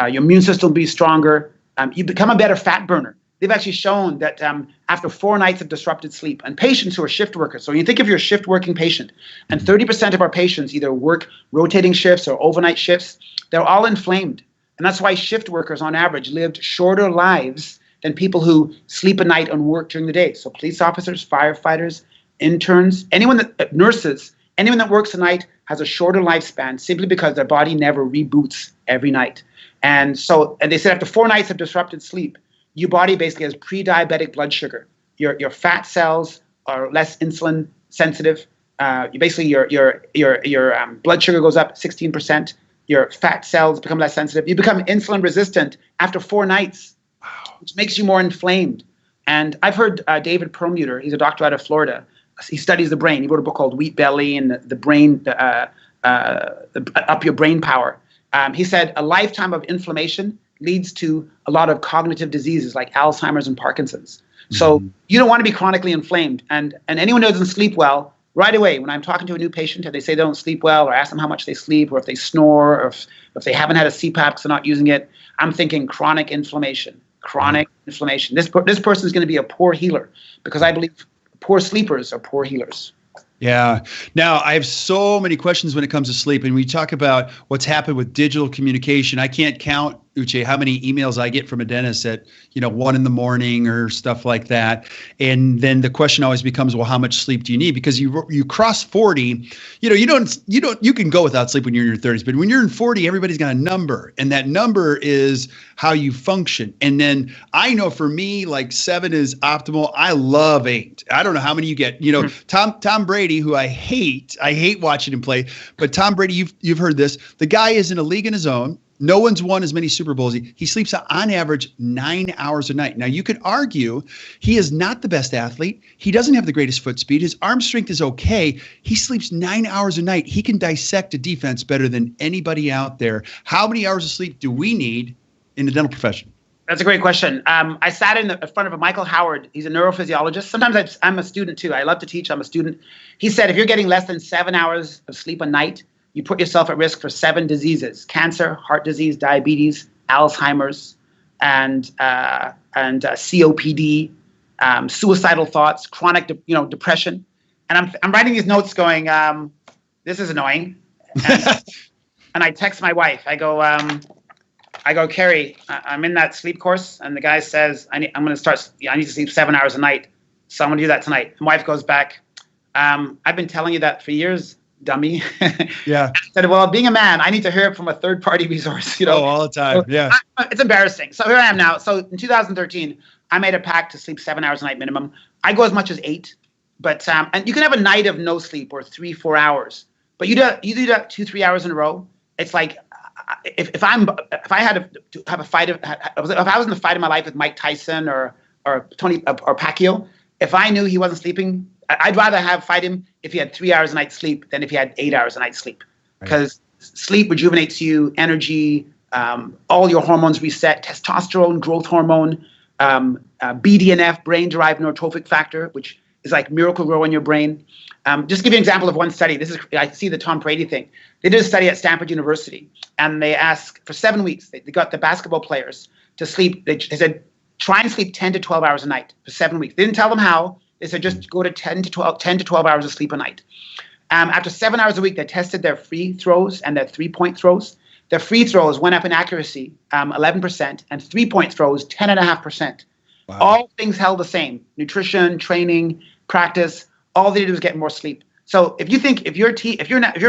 your immune system will be stronger. You become a better fat burner. They've actually shown that after 4 nights of disrupted sleep, and patients who are shift workers. So you think of your shift working patient, and 30% of our patients either work rotating shifts or overnight shifts. They're all inflamed, and that's why shift workers on average lived shorter lives than people who sleep at night and work during the day. So police officers, firefighters, interns, nurses, anyone that works at night has a shorter lifespan simply because their body never reboots every night. And they said after 4 nights of disrupted sleep, your body basically has pre-diabetic blood sugar. Your fat cells are less insulin sensitive. Your blood sugar goes up 16%. Your fat cells become less sensitive. You become insulin resistant after 4 nights. Which makes you more inflamed. And I've heard David Perlmutter, he's a doctor out of Florida, he studies the brain. He wrote a book called Wheat Belly and the brain, up your brain power. He said a lifetime of inflammation leads to a lot of cognitive diseases like Alzheimer's and Parkinson's. So you don't want to be chronically inflamed. And anyone who doesn't sleep well, right away, when I'm talking to a new patient and they say they don't sleep well, or ask them how much they sleep, or if they snore, or if they haven't had a CPAP because they're not using it, I'm thinking chronic inflammation. This person is going to be a poor healer, because I believe poor sleepers are poor healers. Yeah. Now, I have so many questions when it comes to sleep, and we talk about what's happened with digital communication. I can't count, Uche, how many emails I get from a dentist at 1 a.m. or stuff like that. And then the question always becomes, well, how much sleep do you need? Because you cross 40, you can go without sleep when you're in your 30s, but when you're in 40, everybody's got a number, and that number is how you function. And then I know for me, like 7 is optimal. I love 8. I don't know how many you get. Tom Brady, who I hate watching him play, but Tom Brady, you've heard this. The guy is in a league in his own. No one's won as many Super Bowls. He sleeps on average 9 hours a night. Now, you could argue he is not the best athlete. He doesn't have the greatest foot speed. His arm strength is okay. He sleeps 9 hours a night. He can dissect a defense better than anybody out there. How many hours of sleep do we need in the dental profession? That's a great question. I sat in front of a Michael Howard. He's a neurophysiologist. Sometimes I'm a student too. I love to teach. I'm a student. He said, if you're getting less than 7 hours of sleep a night, you put yourself at risk for 7 diseases: cancer, heart disease, diabetes, Alzheimer's, and COPD, suicidal thoughts, chronic depression. And I'm writing these notes going, this is annoying. And I text my wife. I go, Carrie, I'm in that sleep course, and the guy says I need to sleep 7 hours a night, so I'm going to do that tonight. And my wife goes back, I've been telling you that for years, dummy. Yeah. I said, well, being a man, I need to hear it from a third-party resource. Oh, all the time. Yeah. It's embarrassing. So here I am now. So in 2013, I made a pact to sleep 7 hours a night minimum. I go as much as 8, but and you can have a night of no sleep or 3-4 hours, but you do that 2-3 hours in a row. It's like if I was in the fight of my life with Mike Tyson or Tony or Pacquiao, if I knew he wasn't sleeping, I'd rather fight him if he had 3 hours a night sleep than if he had 8 hours a night sleep, because sleep rejuvenates you, energy, all your hormones reset, testosterone, growth hormone, BDNF, brain-derived neurotrophic factor, which is like Miracle-Gro in your brain. Just to give you an example of one study. I see the Tom Brady thing. They did a study at Stanford University, and they asked for 7 weeks. They got the basketball players to sleep. They said, try and sleep 10 to 12 hours a night for 7 weeks. They didn't tell them how. They said, just go to 10 to 12 hours of sleep a night. After 7 hours a week, they tested their free throws and their three-point throws. Their free throws went up in accuracy 11%, and three-point throws 10.5%. Wow. All things held the same: nutrition, training, practice. All they did was get more sleep. So if you think if your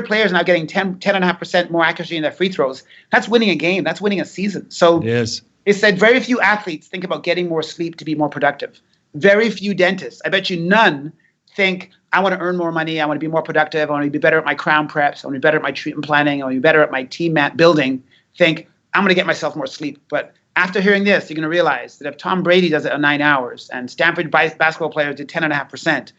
players are now getting 10.5% more accuracy in their free throws, that's winning a game. That's winning a season. So it said very few athletes think about getting more sleep to be more productive. Very few dentists, I bet you none, think, I want to earn more money, I want to be more productive, I want to be better at my crown preps, I want to be better at my treatment planning, I want to be better at my team building, think, I'm going to get myself more sleep. But after hearing this, you're going to realize that if Tom Brady does it in 9 hours and Stanford basketball players did 10.5%,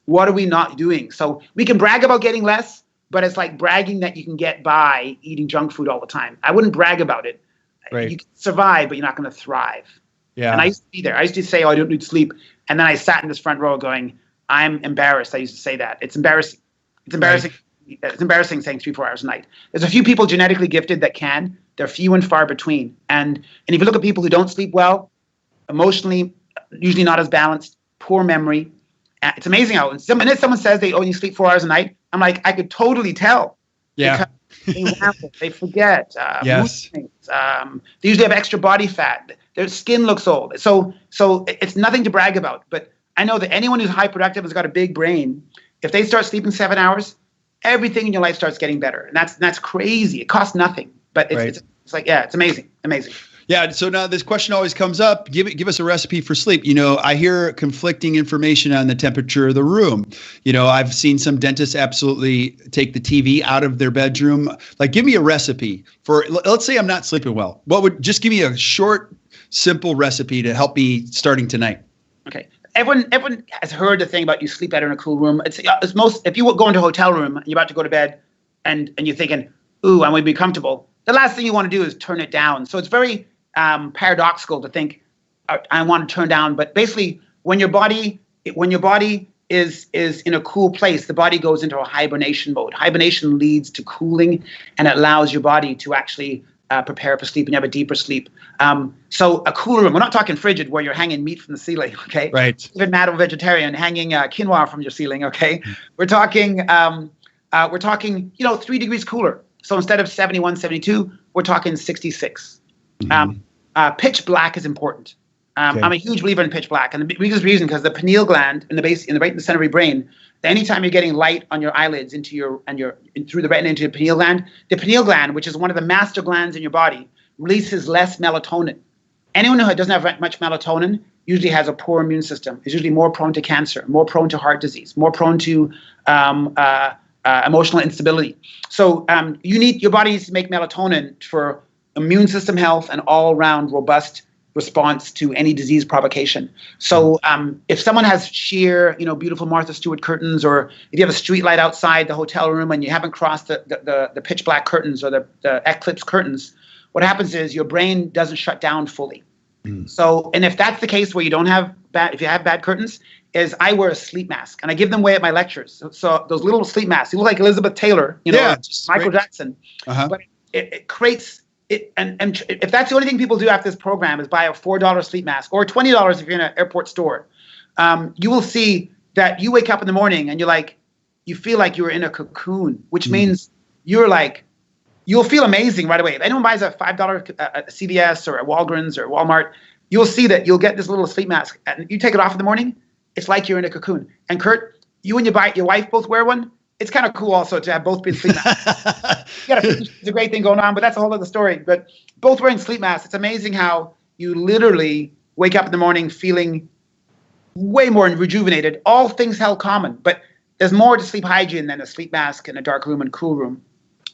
what are we not doing? So we can brag about getting less, but it's like bragging that you can get by eating junk food all the time. I wouldn't brag about it. Right. You can survive, but you're not going to thrive. Yeah. And I used to be there. I used to say, oh, I don't need sleep. And then I sat in this front row going, I'm embarrassed. I used to say that. It's embarrassing. It's embarrassing. Right. It's embarrassing saying 3-4 hours a night. There's a few people genetically gifted that can. They're few and far between. And if you look at people who don't sleep well, emotionally, usually not as balanced, poor memory. It's amazing how someone says they only sleep 4 hours a night. I'm like, I could totally tell. Yeah. They forget. Yes. They usually have extra body fat. Their skin looks old. So it's nothing to brag about. But I know that anyone who's high productive has got a big brain. If they start sleeping 7 hours, everything in your life starts getting better. And that's crazy. It costs nothing. But it's like, yeah, it's amazing. Amazing. Yeah. So now this question always comes up. Give us a recipe for sleep. I hear conflicting information on the temperature of the room. I've seen some dentists absolutely take the TV out of their bedroom. Like, give me a recipe for, let's say I'm not sleeping well. Just give me a short, simple recipe to help me starting tonight. Okay. everyone has heard the thing about you sleep better in a cool room. It's most, if you go into a hotel room and you're about to go to bed and you're thinking, ooh, I'm going to be comfortable, the last thing you want to do is turn it down. So it's very paradoxical to think I want to turn down. But basically, when your body is in a cool place, the body goes into a hibernation mode. Hibernation leads to cooling, and it allows your body to actually prepare for sleep, and you have a deeper sleep. So a cooler room, we're not talking frigid where you're hanging meat from the ceiling, okay? Right. Even mad or vegetarian, hanging quinoa from your ceiling, okay? We're talking, 3 degrees cooler. So instead of 71, 72, we're talking 66. Pitch black is important. I'm a huge believer in pitch black, and the biggest reason because the pineal gland right in the center of your brain, anytime you're getting light on your eyelids through the retina into the pineal gland, which is one of the master glands in your body, releases less melatonin. Anyone who doesn't have much melatonin usually has a poor immune system, is usually more prone to cancer, more prone to heart disease, more prone to emotional instability. So your body needs to make melatonin for immune system health and all-around robust response to any disease provocation. So if someone has sheer, beautiful Martha Stewart curtains, or if you have a street light outside the hotel room and you haven't crossed the pitch black curtains or the eclipse curtains, what happens is your brain doesn't shut down fully. So, and if that's the case where if you have bad curtains, is I wear a sleep mask and I give them away at my lectures. So those little sleep masks, you look like Elizabeth Taylor, Michael Jackson, but it creates it. And if that's the only thing people do after this program is buy a $4 sleep mask or $20 if you're in an airport store, you will see that you wake up in the morning and you feel like you're in a cocoon, which means you'll feel amazing right away. If anyone buys a $5 at CVS or at Walgreens or Walmart, you'll see that you'll get this little sleep mask and you take it off in the morning. It's like you're in a cocoon. And Kurt, you and your wife both wear one. It's kind of cool also to have both be sleep masks. It's a great thing going on, but that's a whole other story. But both wearing sleep masks, it's amazing how you literally wake up in the morning feeling way more rejuvenated. All things held common, but there's more to sleep hygiene than a sleep mask in a dark room and cool room.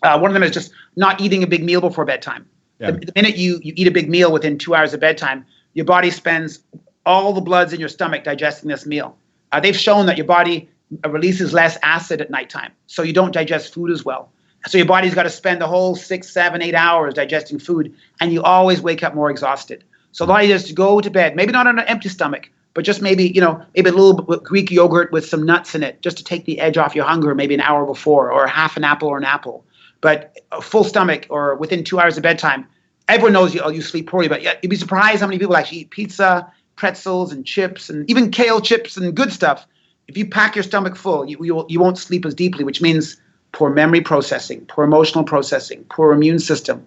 One of them is just not eating a big meal before bedtime. Yeah. The minute you eat a big meal within 2 hours of bedtime, your body spends all the bloods in your stomach digesting this meal. They've shown that your body releases less acid at nighttime, so you don't digest food as well. So your body's got to spend the whole 6, 7, 8 hours digesting food, and you always wake up more exhausted. So the idea is to go to bed, maybe not on an empty stomach, but just maybe a little Greek yogurt with some nuts in it, just to take the edge off your hunger maybe an hour before, or half an apple or an apple. But a full stomach or within 2 hours of bedtime, everyone knows you sleep poorly, but you'd be surprised how many people actually eat pizza, pretzels, and chips, and even kale chips and good stuff. If you pack your stomach full, you won't sleep as deeply, which means poor memory processing, poor emotional processing, poor immune system.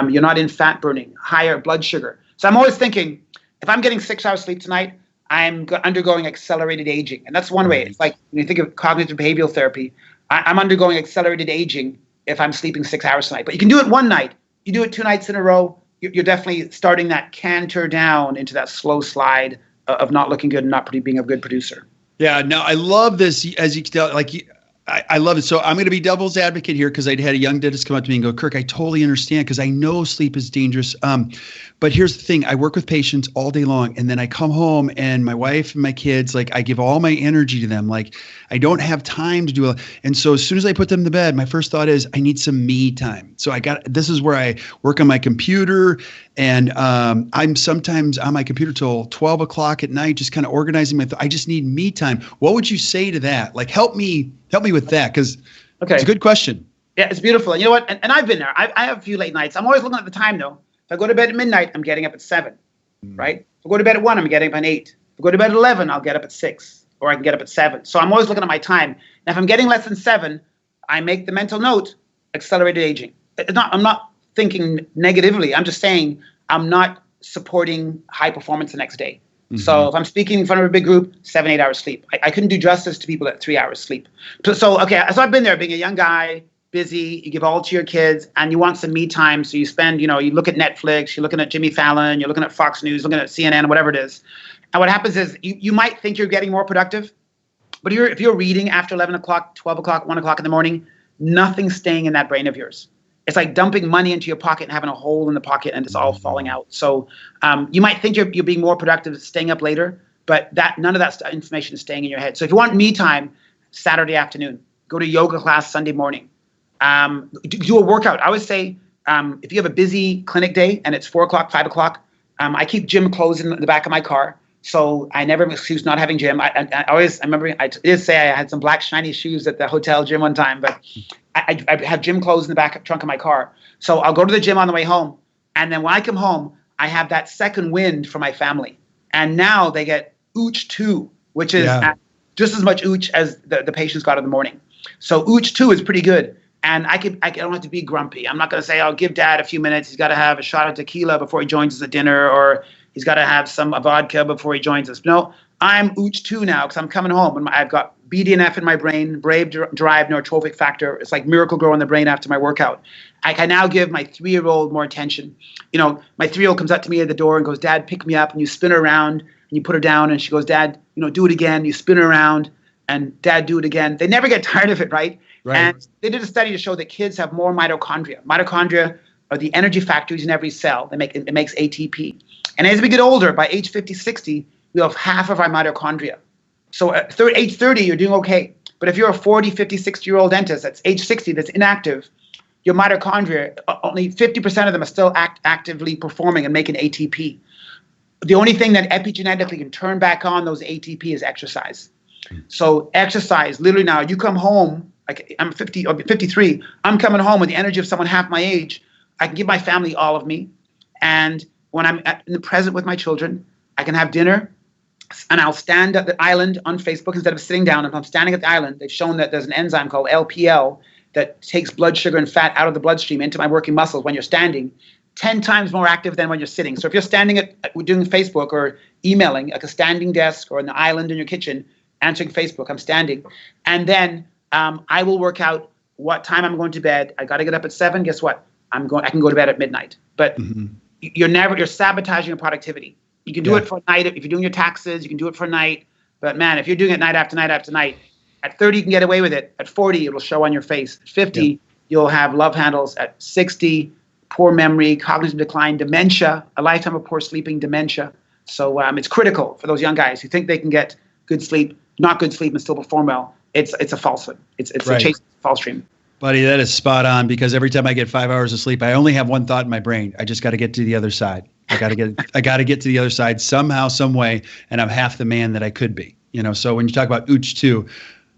You're not in fat burning, higher blood sugar. So I'm always thinking, if I'm getting 6 hours sleep tonight, I'm undergoing accelerated aging. And that's one way. It's like when you think of cognitive behavioral therapy, I'm undergoing accelerated aging if I'm sleeping 6 hours tonight. But you can do it one night. You do it 2 nights in a row, you're definitely starting that canter down into that slow slide of not looking good and not being a good producer. Yeah, no, I love this. As you can tell, I love it. So I'm going to be devil's advocate here because I had a young dentist come up to me and go, Kirk, I totally understand because I know sleep is dangerous. But here's the thing. I work with patients all day long, and then I come home and my wife and my kids, I give all my energy to them. I don't have time to do it. And so as soon as I put them to bed, my first thought is I need some me time. So this is where I work on my computer, and I'm sometimes on my computer till 12 o'clock at night, just kind of organizing I just need me time. What would you say to that? Help me with that, because it's a good question. Yeah, it's beautiful. And you know what? And I've been there. I have a few late nights. I'm always looking at the time, though. If I go to bed at midnight, I'm getting up at 7, right? If I go to bed at 1, I'm getting up at 8. If I go to bed at 11, I'll get up at 6, or I can get up at 7. So I'm always looking at my time. Now, if I'm getting less than 7, I make the mental note, accelerated aging. I'm not thinking negatively. I'm just saying I'm not supporting high performance the next day. Mm-hmm. So if I'm speaking in front of a big group, 7, 8 hours sleep. I couldn't do justice to people at 3 hours sleep. So I've been there being a young guy, busy, you give all to your kids, and you want some me time. So you spend, you look at Netflix, you're looking at Jimmy Fallon, you're looking at Fox News, looking at CNN, whatever it is. And what happens is you might think you're getting more productive, but if you're reading after 11 o'clock, 12 o'clock, 1 o'clock in the morning, nothing's staying in that brain of yours. It's like dumping money into your pocket and having a hole in the pocket and it's all falling out. So you might think you're being more productive staying up later, but none of that information is staying in your head. So if you want me time, Saturday afternoon, go to yoga class Sunday morning. Do a workout. I always say, if you have a busy clinic day and it's 4 o'clock, 5 o'clock, I keep gym clothes in the back of my car. So I never excuse not having gym. I remember I did say I had some black shiny shoes at the hotel gym one time, but I have gym clothes in the back trunk of my car. So I'll go to the gym on the way home. And then when I come home, I have that second wind for my family. And now they get Uche 2, which is just as much Uche as the patients got in the morning. So Uche 2 is pretty good. And I don't have to be grumpy. I'm not going to say, I'll give Dad a few minutes. He's got to have a shot of tequila before he joins us at dinner, or he's got to have some vodka before he joins us. No, I'm Uche 2 now because I'm coming home and I've got BDNF in my brain, brain-derived neurotrophic factor. It's like miracle grow in the brain after my workout. I can now give my 3-year-old more attention. My 3-year-old comes up to me at the door and goes, Dad, pick me up. And you spin her around and you put her down. And she goes, Dad, do it again. You spin her around and Dad, do it again. They never get tired of it, right? Right. And they did a study to show that kids have more mitochondria. Mitochondria are the energy factories in every cell. It makes ATP. And as we get older, by age 50, 60, we have half of our mitochondria. So at age 30, you're doing okay. But if you're a 40, 50, 60-year-old dentist that's age 60 that's inactive, your mitochondria, only 50% of them are still actively performing and making ATP. The only thing that epigenetically can turn back on those ATP is exercise. So exercise, literally now, you come home, like I'm 50 or 53, I'm coming home with the energy of someone half my age. I can give my family all of me. And when I'm in the present with my children, I can have dinner and I'll stand at the island on Facebook instead of sitting down. If I'm standing at the island, they've shown that there's an enzyme called LPL that takes blood sugar and fat out of the bloodstream into my working muscles when you're standing, 10 times more active than when you're sitting. So if you're standing doing Facebook or emailing, like a standing desk or on the island in your kitchen, answering Facebook, I'm standing. And then I will work out what time I'm going to bed. I got to get up at 7. Guess what? I can go to bed at midnight. But you're sabotaging your productivity. You can do it for a night. If you're doing your taxes, you can do it for a night. But man, if you're doing it night after night after night, at 30, you can get away with it. At 40, it'll show on your face. At 50, you'll have love handles. At 60, poor memory, cognitive decline, dementia, a lifetime of poor sleeping, dementia. So it's critical for those young guys who think they can get good sleep, not good sleep, and still perform well. It's a falsehood. It's a chase false dream. Buddy, that is spot on, because every time I get 5 hours of sleep, I only have one thought in my brain. I just got to get to the other side. I got to get to the other side somehow, some way, and I'm half the man that I could be. So when you talk about Uche 2,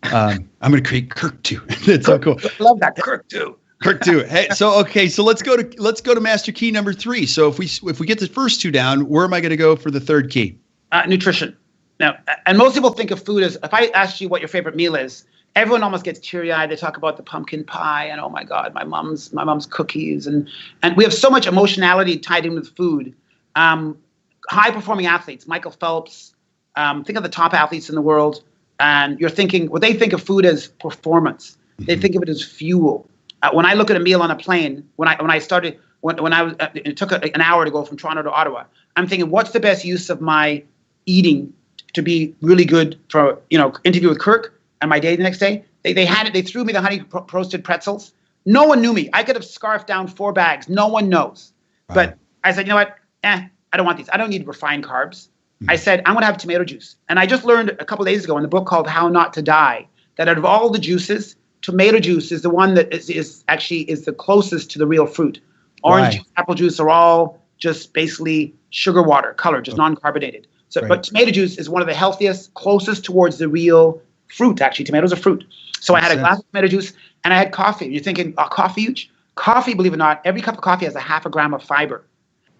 I'm going to create Kirk 2. That's so cool. I love that Kirk 2. Kirk 2. Hey, so let's go to master key number 3. So if we get the first 2 down, where am I going to go for the third key? Nutrition. Now, and most people think of food as, if I asked you what your favorite meal is, everyone almost gets teary-eyed. They talk about the pumpkin pie and, oh my God, my mom's cookies, and we have so much emotionality tied in with food. High-performing athletes, Michael Phelps, think of the top athletes in the world, and you're thinking, well, they think of food as performance. They think of it as fuel. When I look at a meal on a plane, it took an hour to go from Toronto to Ottawa, I'm thinking, what's the best use of my eating to be really good for, interview with Kirk and my day the next day? They threw me the honey roasted pretzels. No one knew me. I could have scarfed down 4 bags. No one knows. Wow. But I said, you know what? I don't want these. I don't need refined carbs. I said, I'm going to have tomato juice. And I just learned a couple of days ago in the book called How Not to Die, that out of all the juices, tomato juice is the one that is the closest to the real fruit. Orange juice, apple juice are all just basically sugar water, color, just non-carbonated. So, But tomato juice is one of the healthiest, closest towards the real fruit, actually. Tomatoes are fruit. So I had a glass of tomato juice and I had coffee. You're thinking, coffee, Uche? Coffee, believe it or not, every cup of coffee has a 0.5 gram of fiber.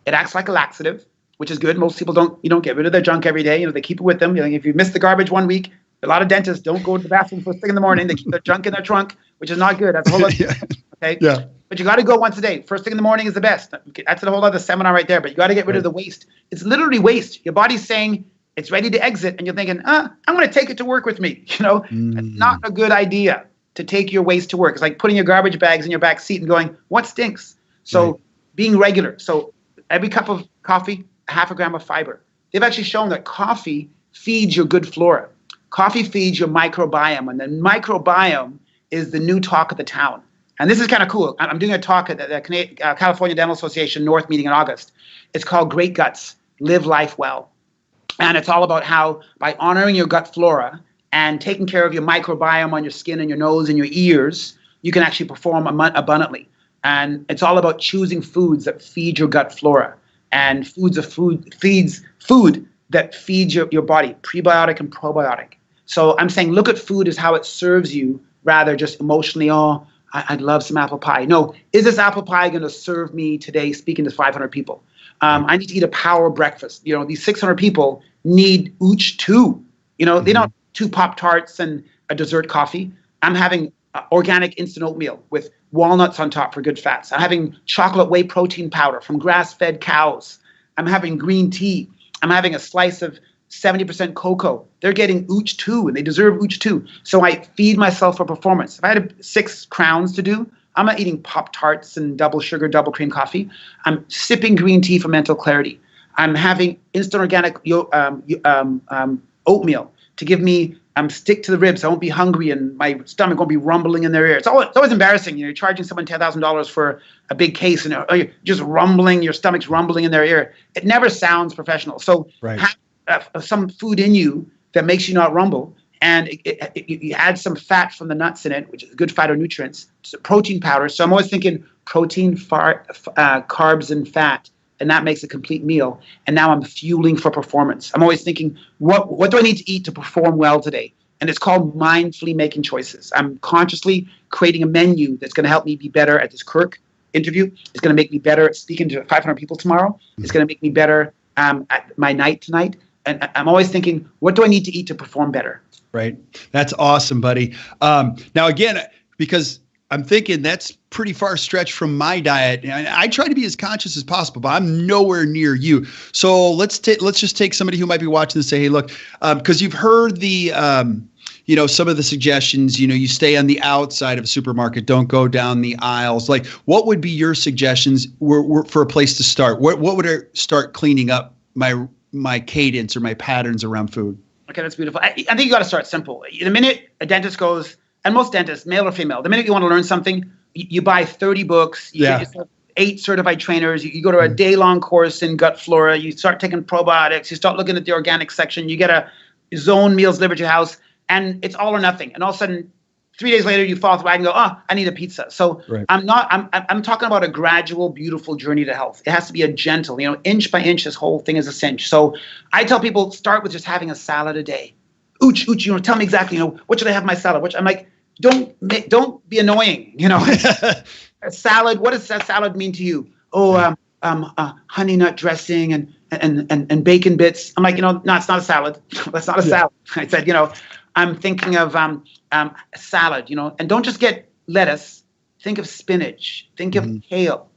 It acts like a laxative, which is good. Most people don't get rid of their junk every day. They keep it with them. If you miss the garbage one week, a lot of dentists don't go to the bathroom first thing in the morning. They keep their junk in their trunk, which is not good. That's a whole other okay? Yeah. But you got to go once a day. First thing in the morning is the best. That's a whole other seminar right there. But you got to get rid of the waste. It's literally waste. Your body's saying it's ready to exit, and you're thinking, I'm going to take it to work with me. It's not a good idea to take your waste to work. It's like putting your garbage bags in your back seat and going, what stinks? So being regular. So every cup of coffee, 0.5 gram of fiber. They've actually shown that coffee feeds your good flora. Coffee feeds your microbiome, and the microbiome is the new talk of the town. And this is kind of cool. I'm doing a talk at the California Dental Association North meeting in August. It's called Great Guts, Live Life Well. And it's all about how by honoring your gut flora and taking care of your microbiome on your skin and your nose and your ears, you can actually perform abundantly. And it's all about choosing foods that feed your gut flora, and feeds food that feeds your body, prebiotic and probiotic. So I'm saying look at food as how it serves you, rather just emotionally, oh, I'd love some apple pie. No, is this apple pie going to serve me today speaking to 500 people? I need to eat a power breakfast. These 600 people need Uche too. They don't 2 Pop-Tarts and a dessert coffee. I'm having organic instant oatmeal with walnuts on top for good fats. I'm having chocolate whey protein powder from grass-fed cows. I'm having green tea. I'm having a slice of 70% cocoa. They're getting Uche too, and they deserve Uche too. So I feed myself for performance. If I had 6 crowns to do, I'm not eating Pop-Tarts and double sugar, double cream coffee. I'm sipping green tea for mental clarity. I'm having instant organic oatmeal to give me stick to the ribs. I won't be hungry and my stomach won't be rumbling in their ear. It's always embarrassing. You're charging someone $10,000 for a big case and you're just rumbling, your stomach's rumbling in their ear. It never sounds professional. So have some food in you that makes you not rumble. And you add some fat from the nuts in it, which is good phytonutrients, protein powder. So I'm always thinking protein, carbs, and fat, and that makes a complete meal. And now I'm fueling for performance. I'm always thinking, what do I need to eat to perform well today? And it's called mindfully making choices. I'm consciously creating a menu that's going to help me be better at this Kirk interview. It's going to make me better at speaking to 500 people tomorrow. It's going to make me better at my night tonight. And I'm always thinking, what do I need to eat to perform better? Right. That's awesome, buddy. Now, again, because I'm thinking that's pretty far stretched from my diet. And I try to be as conscious as possible, but I'm nowhere near you. So let's just take somebody who might be watching and say, hey, look, because you've heard the, some of the suggestions, you stay on the outside of a supermarket, don't go down the aisles. Like, what would be your suggestions for a place to start? What would I start cleaning up my cadence or my patterns around food? Okay, that's beautiful. I think you got to start simple. The minute a dentist goes, and most dentists, male or female, the minute you want to learn something, you buy 30 books, you get yourself 8 certified trainers, you go to a day-long course in gut flora, you start taking probiotics, you start looking at the organic section, you get a zone meals delivered to your house, and it's all or nothing. And all of a sudden, 3 days later, you fall off the wagon and go, I need a pizza. So I'm talking about a gradual, beautiful journey to health. It has to be a gentle, inch by inch, this whole thing is a cinch. So I tell people, start with just having a salad a day. Uche, tell me exactly, what should I have in my salad? I'm like, don't be annoying, A salad, what does that salad mean to you? Honey nut dressing and bacon bits. I'm like, no, it's not a salad. That's not a salad. I said, I'm thinking of salad, and don't just get lettuce. Think of spinach. Think of kale,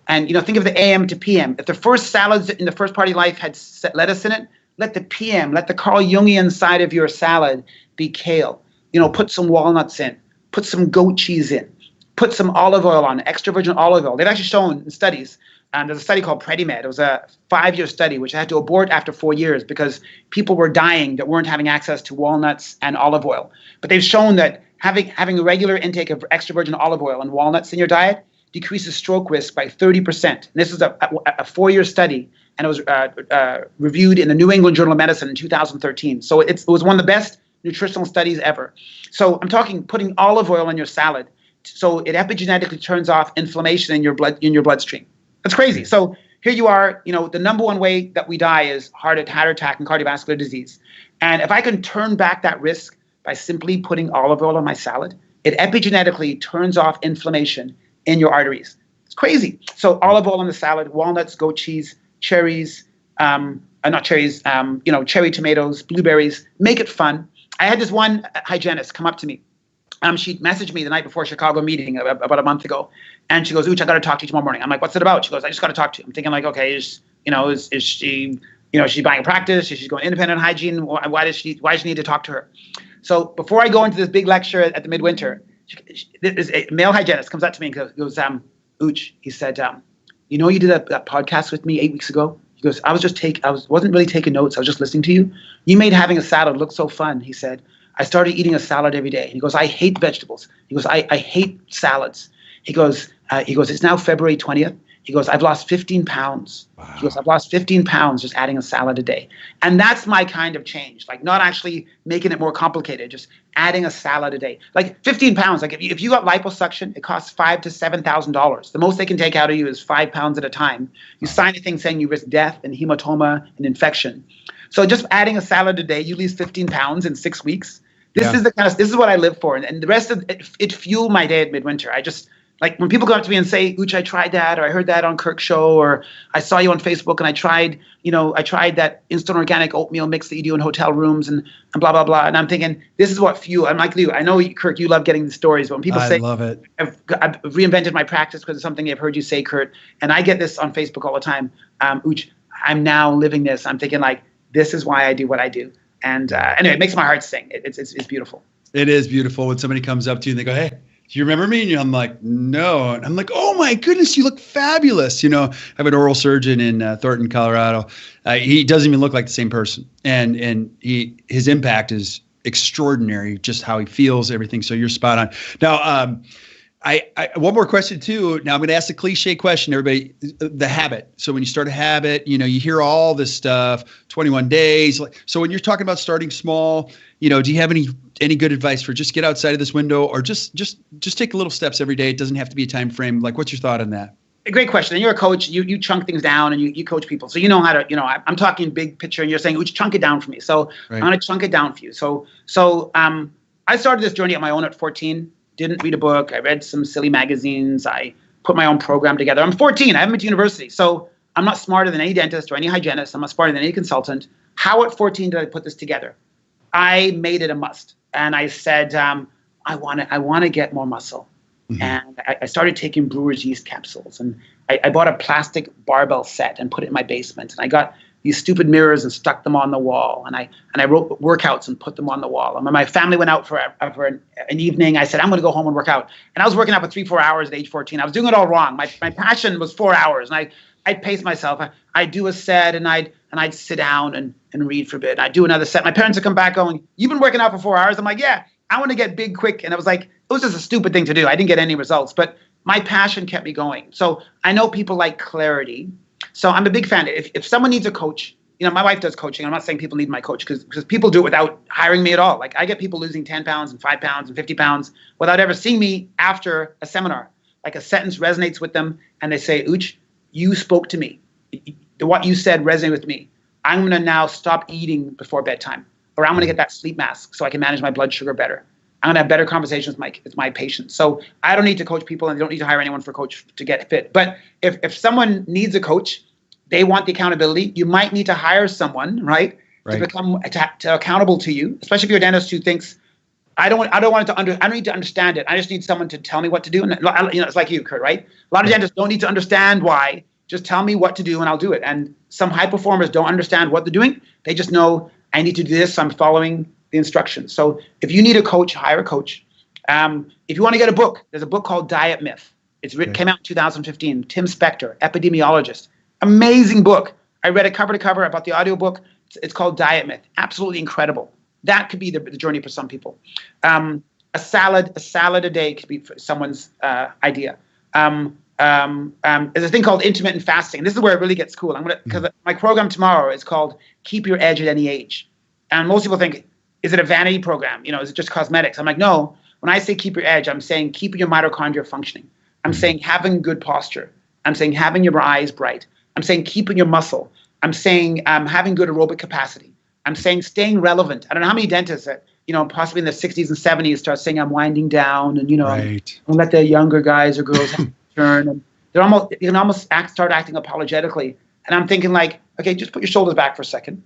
and think of the AM to PM. If the first salads in the first part of your life had lettuce in it, let the Carl Jungian side of your salad be kale. Put some walnuts in, put some goat cheese in, put some olive oil on, extra virgin olive oil. They've actually shown in studies. There's a study called PREDIMED. It was a 5-year study, which I had to abort after 4 years because people were dying that weren't having access to walnuts and olive oil. But they've shown that having a regular intake of extra virgin olive oil and walnuts in your diet decreases stroke risk by 30%. And this is a 4-year study, and it was reviewed in the New England Journal of Medicine in 2013. So it was one of the best nutritional studies ever. So I'm talking putting olive oil in your salad, so it epigenetically turns off inflammation in your bloodstream. That's crazy. So here you are, the number one way that we die is heart attack and cardiovascular disease. And if I can turn back that risk by simply putting olive oil on my salad, it epigenetically turns off inflammation in your arteries. It's crazy. So olive oil on the salad, walnuts, goat cheese, cherries, not cherries, cherry tomatoes, blueberries, make it fun. I had this one hygienist come up to me. She messaged me the night before Chicago meeting about a month ago. And she goes, Uche, I got to talk to you tomorrow morning. I'm like, what's it about? She goes, I just got to talk to you. I'm thinking like, okay, is she, she's buying a practice? Is she going independent hygiene? Why does she need to talk to her? So before I go into this big lecture at the midwinter, this a male hygienist comes up to me and goes, Uche, he said, you did that podcast with me 8 weeks ago? He goes, I wasn't really taking notes. I was just listening to you. You made having a salad look so fun. He said, I started eating a salad every day. And he goes, I hate vegetables. He goes, I hate salads. He goes, it's now February 20th. He goes, I've lost 15 pounds. Wow. He goes, I've lost 15 pounds just adding a salad a day. And that's my kind of change. Like not actually making it more complicated, just adding a salad a day. Like 15 pounds. Like if you got liposuction, it costs $5,000 to $7,000. The most they can take out of you is 5 pounds at a time. You sign a thing saying you risk death and hematoma and infection. So just adding a salad a day, you lose 15 pounds in 6 weeks. This is what I live for. And the rest of it fueled my day at Midwinter. Like when people come up to me and say, Uche, I tried that, or I heard that on Kirk's show, or I saw you on Facebook and I tried that instant organic oatmeal mix that you do in hotel rooms and blah, blah, blah. And I'm thinking, this is what fuel. I'm like you. I know, Kirk, you love getting the stories, but when people say, I love it. I've reinvented my practice because of something I've heard you say, Kurt, and I get this on Facebook all the time. Uche, I'm now living this. I'm thinking like, this is why I do what I do. And anyway, it makes my heart sing. It's beautiful. It is beautiful when somebody comes up to you and they go, hey, do you remember me? And I'm like, no. And I'm like, oh my goodness, you look fabulous. I have an oral surgeon in Thornton, Colorado. He doesn't even look like the same person. And his impact is extraordinary, just how he feels, everything. So you're spot on. Now, I one more question too. Now I'm going to ask the cliche question, everybody, the habit. So when you start a habit, you hear all this stuff, 21 days. So when you're talking about starting small, do you have any good advice for just get outside of this window or just take little steps every day? It doesn't have to be a time frame. Like, what's your thought on that? A great question. And you're a coach, you chunk things down and you coach people. So you know how to, I'm talking big picture and you're saying, chunk it down for me. So right. I'm going to chunk it down for you. So I started this journey on my own at 14. Didn't read a book. I read some silly magazines. I put my own program together. I'm 14. I haven't been to university. So I'm not smarter than any dentist or any hygienist. I'm not smarter than any consultant. How at 14 did I put this together? I made it a must. And I said, I want to get more muscle. Mm-hmm. And I started taking brewer's yeast capsules. And I bought a plastic barbell set and put it in my basement. And I got these stupid mirrors and stuck them on the wall. And I wrote workouts and put them on the wall. And when my family went out for an evening, I said, I'm going to go home and work out. And I was working out for 3-4 hours at age 14. I was doing it all wrong. My passion was 4 hours. And I'd pace myself. I'd do a set and I'd sit down and read for a bit. I'd do another set. My parents would come back going, you've been working out for 4 hours? I'm like, yeah, I want to get big quick. And it was just a stupid thing to do. I didn't get any results, but my passion kept me going. So I know people like clarity. So I'm a big fan. If someone needs a coach, my wife does coaching. I'm not saying people need my coach because people do it without hiring me at all. Like I get people losing 10 pounds and 5 pounds and 50 pounds without ever seeing me after a seminar. Like a sentence resonates with them and they say, Uche, you spoke to me. What you said resonated with me. I'm going to now stop eating before bedtime, or I'm going to get that sleep mask so I can manage my blood sugar better. I'm going to have better conversations with my patients. So I don't need to coach people and they don't need to hire anyone for a coach to get fit. But if someone needs a coach, they want the accountability, you might need to hire someone, right? To become accountable to you, especially if you're a dentist who thinks, I don't need to understand it. I just need someone to tell me what to do. And it's like you, Kurt, right? A lot of dentists don't need to understand why. Just tell me what to do and I'll do it. And some high performers don't understand what they're doing. They just know I need to do this. I'm following the instructions. So if you need a coach, hire a coach. If you want to get a book, there's a book called Diet Myth. Came out in 2015. Tim Spector, epidemiologist. Amazing book. I read it cover to cover. I bought the audiobook. It's called Diet Myth. Absolutely incredible. That could be the journey for some people. A salad a day could be someone's idea. There's a thing called Intermittent Fasting. This is where it really gets cool. Because my program tomorrow is called Keep Your Edge at Any Age. And most people think, is it a vanity program? Is it just cosmetics? I'm like, no. When I say keep your edge, I'm saying keep your mitochondria functioning. I'm saying having good posture. I'm saying having your eyes bright. I'm saying keeping your muscle. I'm saying having good aerobic capacity. I'm saying staying relevant. I don't know how many dentists that, possibly in their 60s and 70s start saying I'm winding down and, right. And let the younger guys or girls turn. And you can almost start acting apologetically. And I'm thinking like, okay, just put your shoulders back for a second.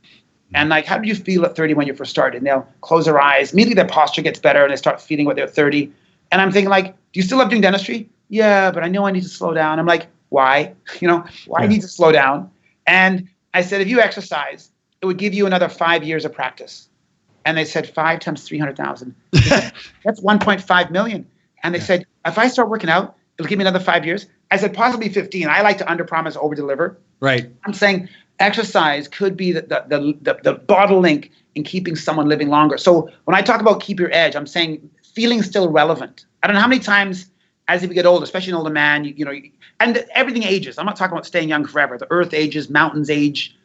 And like, how do you feel at 30 when you first started? And they'll close their eyes. Immediately their posture gets better and they start feeling what they're 30. And I'm thinking like, do you still love doing dentistry? Yeah, but I know I need to slow down. I'm like, why? Why I need to slow down? And I said, if you exercise, it would give you another 5 years of practice. And they said 5 times 300,000. That's 1.5 million. And they said, if I start working out, it'll give me another 5 years. I said, possibly 15. I like to underpromise, overdeliver. Right. I'm saying exercise could be the bottleneck in keeping someone living longer. So when I talk about keep your edge, I'm saying feeling still relevant. I don't know how many times as you get older, especially an older man, and everything ages. I'm not talking about staying young forever. The earth ages, mountains age.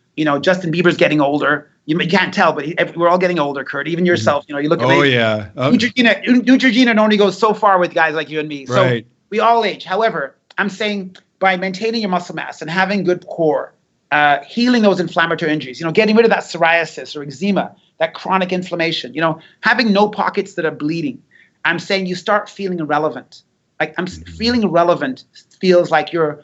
Justin Bieber's getting older. You can't tell, but we're all getting older, Kurt. Even yourself, you look at me. Oh, yeah. Neutrogena only goes so far with guys like you and me. So right. we all age. However, I'm saying by maintaining your muscle mass and having good core, healing those inflammatory injuries, getting rid of that psoriasis or eczema, that chronic inflammation, having no pockets that are bleeding. I'm saying you start feeling irrelevant. Like feeling irrelevant feels like your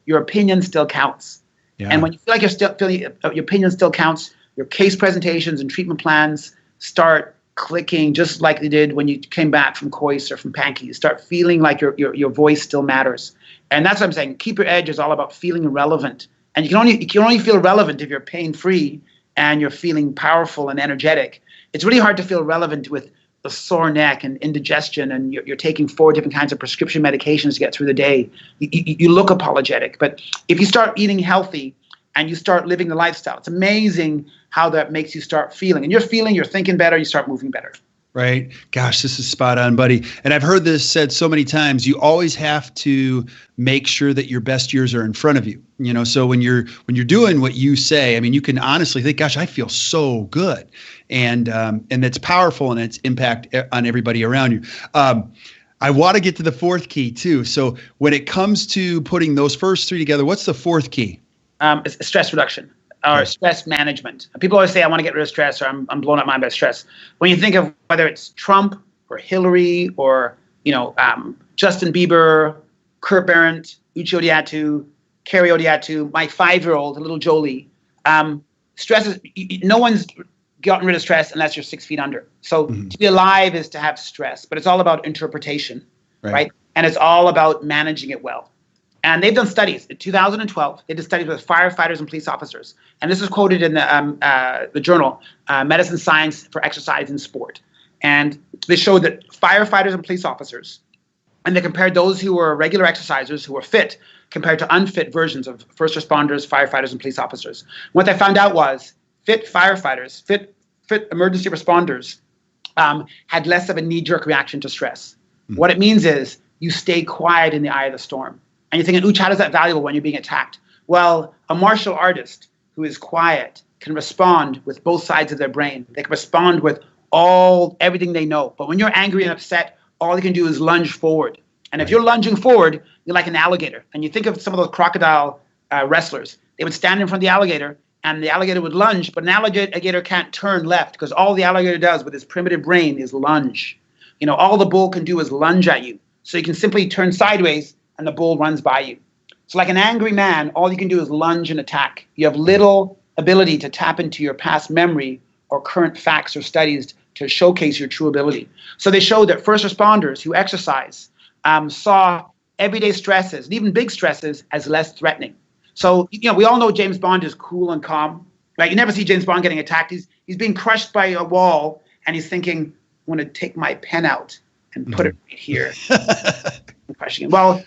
opinion still counts. Yeah. And when you feel like you're still feeling your opinion still counts, your case presentations and treatment plans start clicking just like they did when you came back from Kois or from Pankey. You start feeling like your voice still matters. And that's what I'm saying. Keep your edge is all about feeling relevant. And you can only feel relevant if you're pain-free and you're feeling powerful and energetic. It's really hard to feel relevant with a sore neck and indigestion, and you're taking 4 different kinds of prescription medications to get through the day. You look apologetic. But if you start eating healthy and you start living the lifestyle, it's amazing how that makes you start feeling. And you're thinking better, you start moving better. Right. Gosh, this is spot on, buddy. And I've heard this said so many times. You always have to make sure that your best years are in front of you. So when you're doing what you say, I mean, you can honestly think, gosh, I feel so good. And it's powerful in its impact on everybody around you. I want to get to the 4th key too. So when it comes to putting those first 3 together, what's the 4th key? It's stress reduction. Or stress management. People always say, I want to get rid of stress, or I'm blown up mind by stress. When you think of whether it's Trump or Hillary or, Justin Bieber, Kurt Berendt, Uche Odiatu, Carrie Odiatu, my 5-year-old, little Jolie, stress is, no one's gotten rid of stress unless you're 6 feet under. So to be alive is to have stress, but it's all about interpretation, right? And it's all about managing it well. And they've done studies. In 2012, they did studies with firefighters and police officers. And this is quoted in the journal, Medicine Science for Exercise in Sport. And they showed that firefighters and police officers, and they compared those who were regular exercisers, who were fit, compared to unfit versions of first responders, firefighters, and police officers. What they found out was fit firefighters, fit emergency responders had less of a knee-jerk reaction to stress. What it means is you stay quiet in the eye of the storm. And you're thinking, Uche, how is that valuable when you're being attacked? Well, a martial artist who is quiet can respond with both sides of their brain. They can respond with everything they know. But when you're angry and upset, all you can do is lunge forward. And if you're lunging forward, you're like an alligator. And you think of some of those crocodile wrestlers. They would stand in front of the alligator, and the alligator would lunge, but an alligator can't turn left because all the alligator does with his primitive brain is lunge. All the bull can do is lunge at you. So you can simply turn sideways and the bull runs by you. So like an angry man, all you can do is lunge and attack. You have little ability to tap into your past memory or current facts or studies to showcase your true ability. So they showed that first responders who exercise saw everyday stresses, and even big stresses, as less threatening. So, we all know James Bond is cool and calm. Right? You never see James Bond getting attacked. He's being crushed by a wall, and he's thinking, I want to take my pen out and put it right here. Well,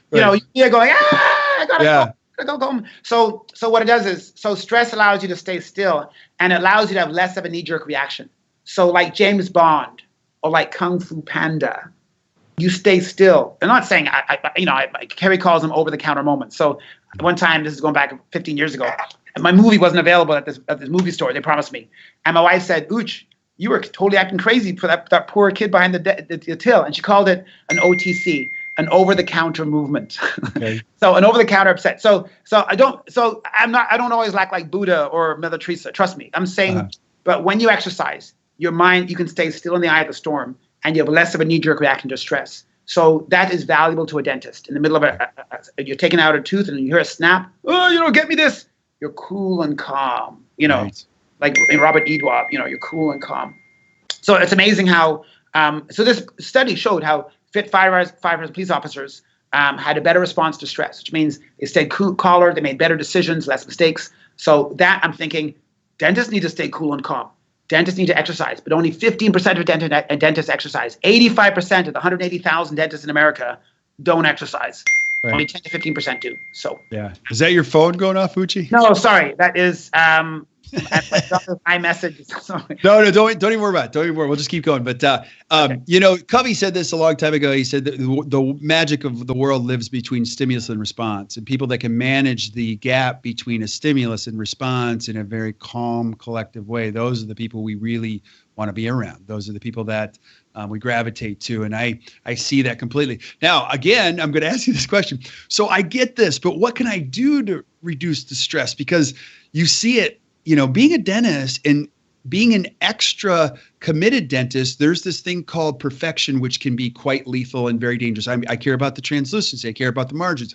you're going, I gotta go home. So what it does is, stress allows you to stay still, and it allows you to have less of a knee-jerk reaction. So like James Bond or like Kung Fu Panda, you stay still. I'm not saying, Kerry calls them over-the-counter moments. So one time, this is going back 15 years ago, and my movie wasn't available at this movie store. They promised me. And my wife said, Uche, you were totally acting crazy for that poor kid behind the till. And she called it an OTC. An over-the-counter movement. Okay. So an over-the-counter upset. So I don't always act like Buddha or Mother Teresa. Trust me. I'm saying, but when you exercise, your mind, you can stay still in the eye of the storm, and you have less of a knee-jerk reaction to stress. So that is valuable to a dentist. In the middle of you're taking out a tooth and you hear a snap. Oh, get me this. You're cool and calm. Right. Like Robert Edwab. You're cool and calm. So it's amazing how. So this study showed how fit firefighters and police officers had a better response to stress, which means they stayed calmer, they made better decisions, less mistakes. So that I'm thinking, dentists need to stay cool and calm. Dentists need to exercise, but only 15% of dentists exercise. 85% of the 180,000 dentists in America don't exercise. Right. Only 10 to 15% do. So yeah, is that your phone going off, Uche? No, sorry, that is My daughter's iMessage. No, don't even worry about it. Don't even worry. We'll just keep going. But Okay. Covey said this a long time ago. He said that the magic of the world lives between stimulus and response, and people that can manage the gap between a stimulus and response in a very calm, collective way. Those are the people we really want to be around. Those are the people that we gravitate to. And I see that completely. Now, again, I'm going to ask you this question. So I get this, but what can I do to reduce the stress? Because you see it, being a dentist and being an extra committed dentist, there's this thing called perfection, which can be quite lethal and very dangerous. I care about the translucency. I care about the margins.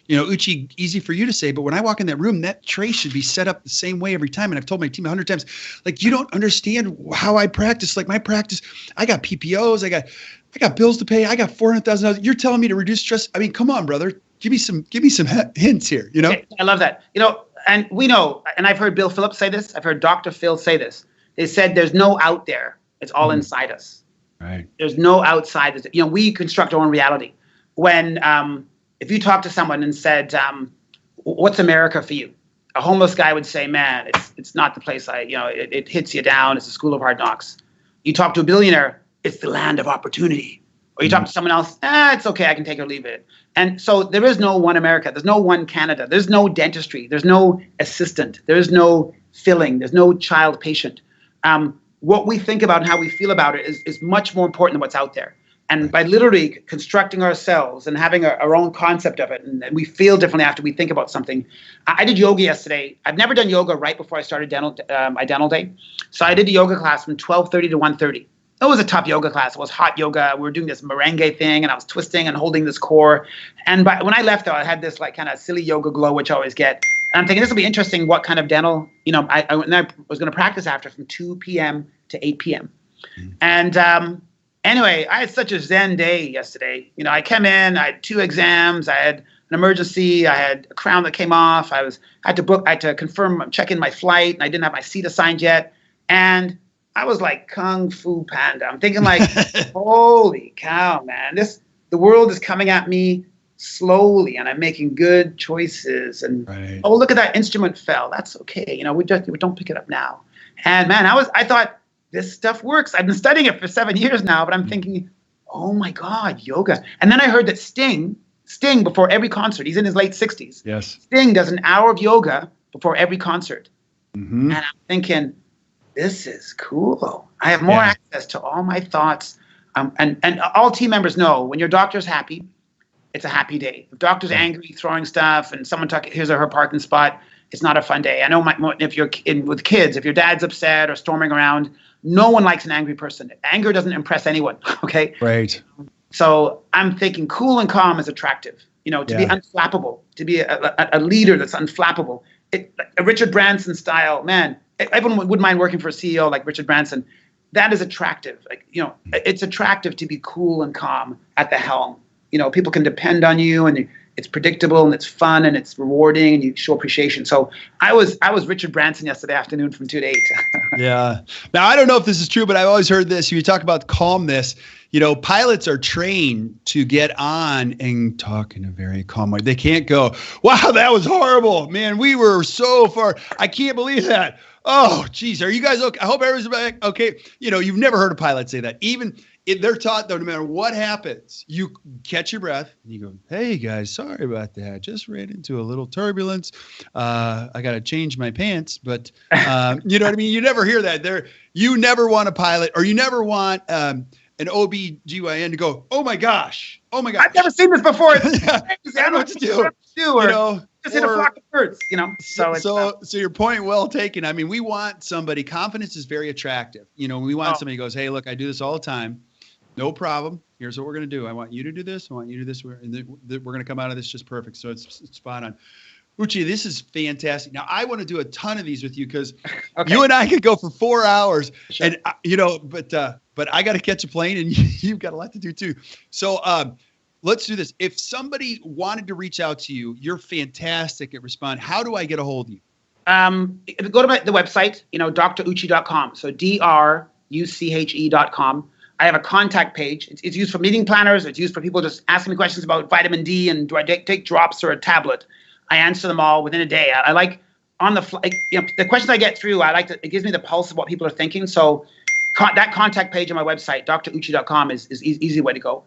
Uche, easy for you to say, but when I walk in that room, that tray should be set up the same way every time. And I've told my team 100 times, like, you don't understand how I practice. Like my practice, I got PPOs, I got bills to pay. I got $400,000. You're telling me to reduce stress. I mean, come on, brother. Give me some hints here. Okay, I love that. And we know, and I've heard Bill Phillips say this. I've heard Dr. Phil say this. They said there's no out there. It's all inside us. Right. There's no outside. We construct our own reality. When if you talk to someone and said, "What's America for you?" A homeless guy would say, "Man, it's not the place it hits you down. It's a school of hard knocks." You talk to a billionaire, it's the land of opportunity. Or you talk to someone else, it's okay, I can take it or leave it. And so there is no one America. There's no one Canada. There's no dentistry. There's no assistant. There's no filling. There's no child patient. What we think about and how we feel about it is much more important than what's out there. And by literally constructing ourselves and having our own concept of it, and we feel differently after we think about something. I did yoga yesterday. I've never done yoga right before I started my dental day. So I did a yoga class from 12:30 to 1:30. It was a tough yoga class. It was hot yoga. We were doing this merengue thing, and I was twisting and holding this core. And when I left, though, I had this like kind of silly yoga glow, which I always get. And I'm thinking this will be interesting. What kind of dental? I was going to practice after from 2 p.m. to 8 p.m. And anyway, I had such a zen day yesterday. I came in. I had 2 exams. I had an emergency. I had a crown that came off. I had to confirm, check in my flight, and I didn't have my seat assigned yet. And I was like Kung Fu Panda. I'm thinking like, holy cow, man! The world is coming at me slowly, and I'm making good choices. And right. Oh, look at that instrument fell. That's okay. We don't pick it up now. And man, I thought this stuff works. I've been studying it for 7 years now, but I'm thinking, oh my God, yoga. And then I heard that Sting before every concert, he's in his late 60s. Yes. Sting does an hour of yoga before every concert. Mm-hmm. And I'm thinking, this is cool. I have more access to all my thoughts. And all team members know when your doctor's happy, it's a happy day. If doctor's angry, throwing stuff, and someone here's her parking spot, it's not a fun day. I know if you're with kids, if your dad's upset or storming around, no one likes an angry person. Anger doesn't impress anyone, okay? Right. So I'm thinking cool and calm is attractive. To be unflappable, to be a leader that's unflappable. A Richard Branson style, man. Everyone wouldn't mind working for a CEO like Richard Branson. That is attractive. It's attractive to be cool and calm at the helm. People can depend on you, and it's predictable, and it's fun, and it's rewarding, and you show appreciation. So I was Richard Branson yesterday afternoon from 2 to 8. Yeah. Now, I don't know if this is true, but I've always heard this. You talk about calmness. Pilots are trained to get on and talk in a very calm way. They can't go, wow, that was horrible. Man, we were so far. I can't believe that. Oh, geez, are you guys okay? I hope everyone's back. Okay. You've never heard a pilot say that. Even if they're taught, though, no matter what happens, you catch your breath and you go, hey, guys, sorry about that. Just ran into a little turbulence. I got to change my pants. But you know what I mean? You never hear that. You never want a pilot, or you never want an OBGYN to go, oh, my gosh. I've never seen this before. I don't know what to do. Just hit a flock of birds, So your point well taken. I mean, we want somebody, confidence is very attractive. We want somebody who goes, hey, look, I do this all the time. No problem. Here's what we're going to do. I want you to do this. I want you to do this. And we're going to come out of this just perfect. So it's spot on. Uche, this is fantastic. Now, I want to do a ton of these with you because you and I could go for 4 hours. Sure. And, but I got to catch a plane, and you've got a lot to do too. So, let's do this. If somebody wanted to reach out to you, you're fantastic at responding. How do I get a hold of you? Go to the website, druche.com. So druche.com. I have a contact page. It's used for meeting planners. It's used for people just asking me questions about vitamin D and do I take drops or a tablet. I answer them all within a day. on the fly, the questions I get through, it gives me the pulse of what people are thinking. So that contact page on my website, druche.com, is easy way to go.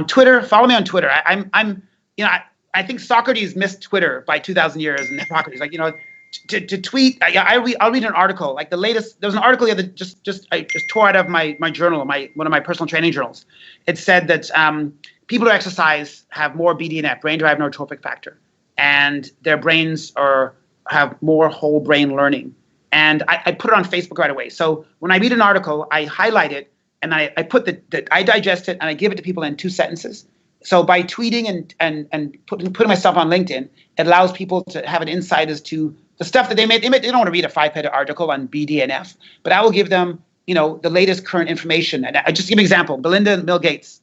Twitter, follow me on Twitter. I think Socrates missed Twitter by 2,000 years, and Hippocrates, to tweet. I'll read an article. Like there was an article that I just tore out of my journal, one of my personal training journals. It said that people who exercise have more BDNF, brain-derived neurotrophic factor, and their brains have more whole brain learning. And I put it on Facebook right away. So when I read an article, I highlight it and I put I digest it and I give it to people in 2 sentences. So by tweeting and putting myself on LinkedIn, it allows people to have an insight as to the stuff that they don't want to read a 5-page article on BDNF, but I will give them, the latest current information. And I just give an example. Belinda and Bill Gates,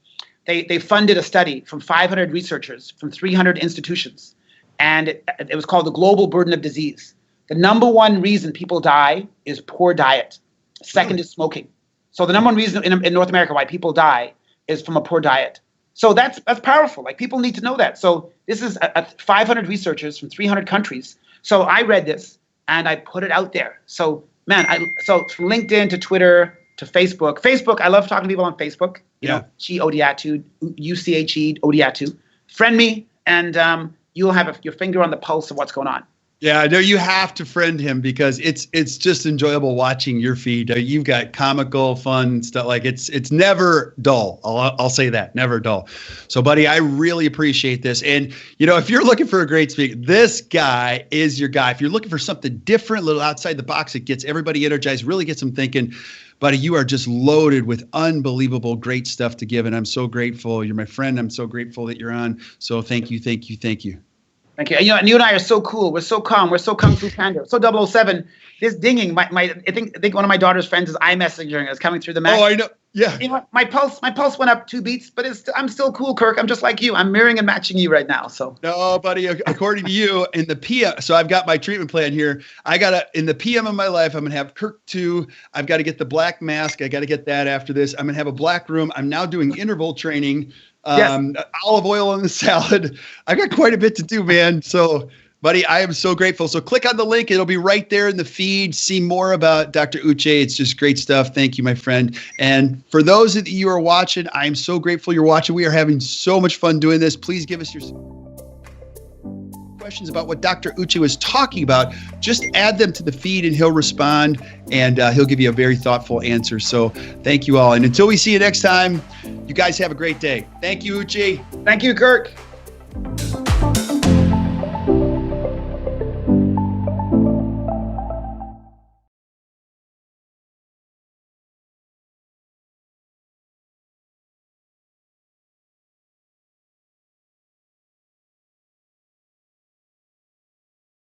they funded a study from 500 researchers from 300 institutions, and it was called the Global Burden of Disease. The number one reason people die is poor diet. Second is smoking. So the number one reason in North America why people die is from a poor diet. So that's powerful. Like, people need to know that. So this is 500 researchers from 300 countries. So I read this and I put it out there. So so from LinkedIn to Twitter to Facebook. Facebook, I love talking to people on Facebook. Uche Odiatu, Uche Odiatu. Friend me, and you'll have your finger on the pulse of what's going on. Yeah, no, you have to friend him because it's just enjoyable watching your feed. You've got comical, fun stuff. Like it's never dull. I'll say that, never dull. So, buddy, I really appreciate this. And if you're looking for a great speaker, this guy is your guy. If you're looking for something different, a little outside the box, it gets everybody energized, really gets them thinking. Buddy, you are just loaded with unbelievable, great stuff to give, and I'm so grateful. You're my friend. I'm so grateful that you're on. So, thank you, thank you, thank you. Thank you. And you and I are so cool. We're so calm. We're so Kung Fu Panda. So 007. This dinging. I think one of my daughter's friends is iMessaging us coming through the Mac. Oh, I know. Yeah. My pulse went up 2 beats, but I'm still cool, Kirk. I'm just like you. I'm mirroring and matching you right now. So. No, buddy. According to you, in the PM, so I've got my treatment plan here. In the PM of my life, I'm gonna have Kirk 2. I've got to get the black mask. I got to get that after this. I'm gonna have a black room. I'm now doing interval training. Yes. Olive oil on the salad. I've got quite a bit to do, man. So, buddy, I am so grateful. So click on the link. It'll be right there in the feed. See more about Dr. Uche. It's just great stuff. Thank you, my friend. And for those of you who are watching, I am so grateful you're watching. We are having so much fun doing this. Please give us your questions about what Dr. Uche was talking about. Just add them to the feed and he'll respond, and he'll give you a very thoughtful answer. So thank you all. And until we see you next time, you guys have a great day. Thank you, Uche. Thank you, Kirk.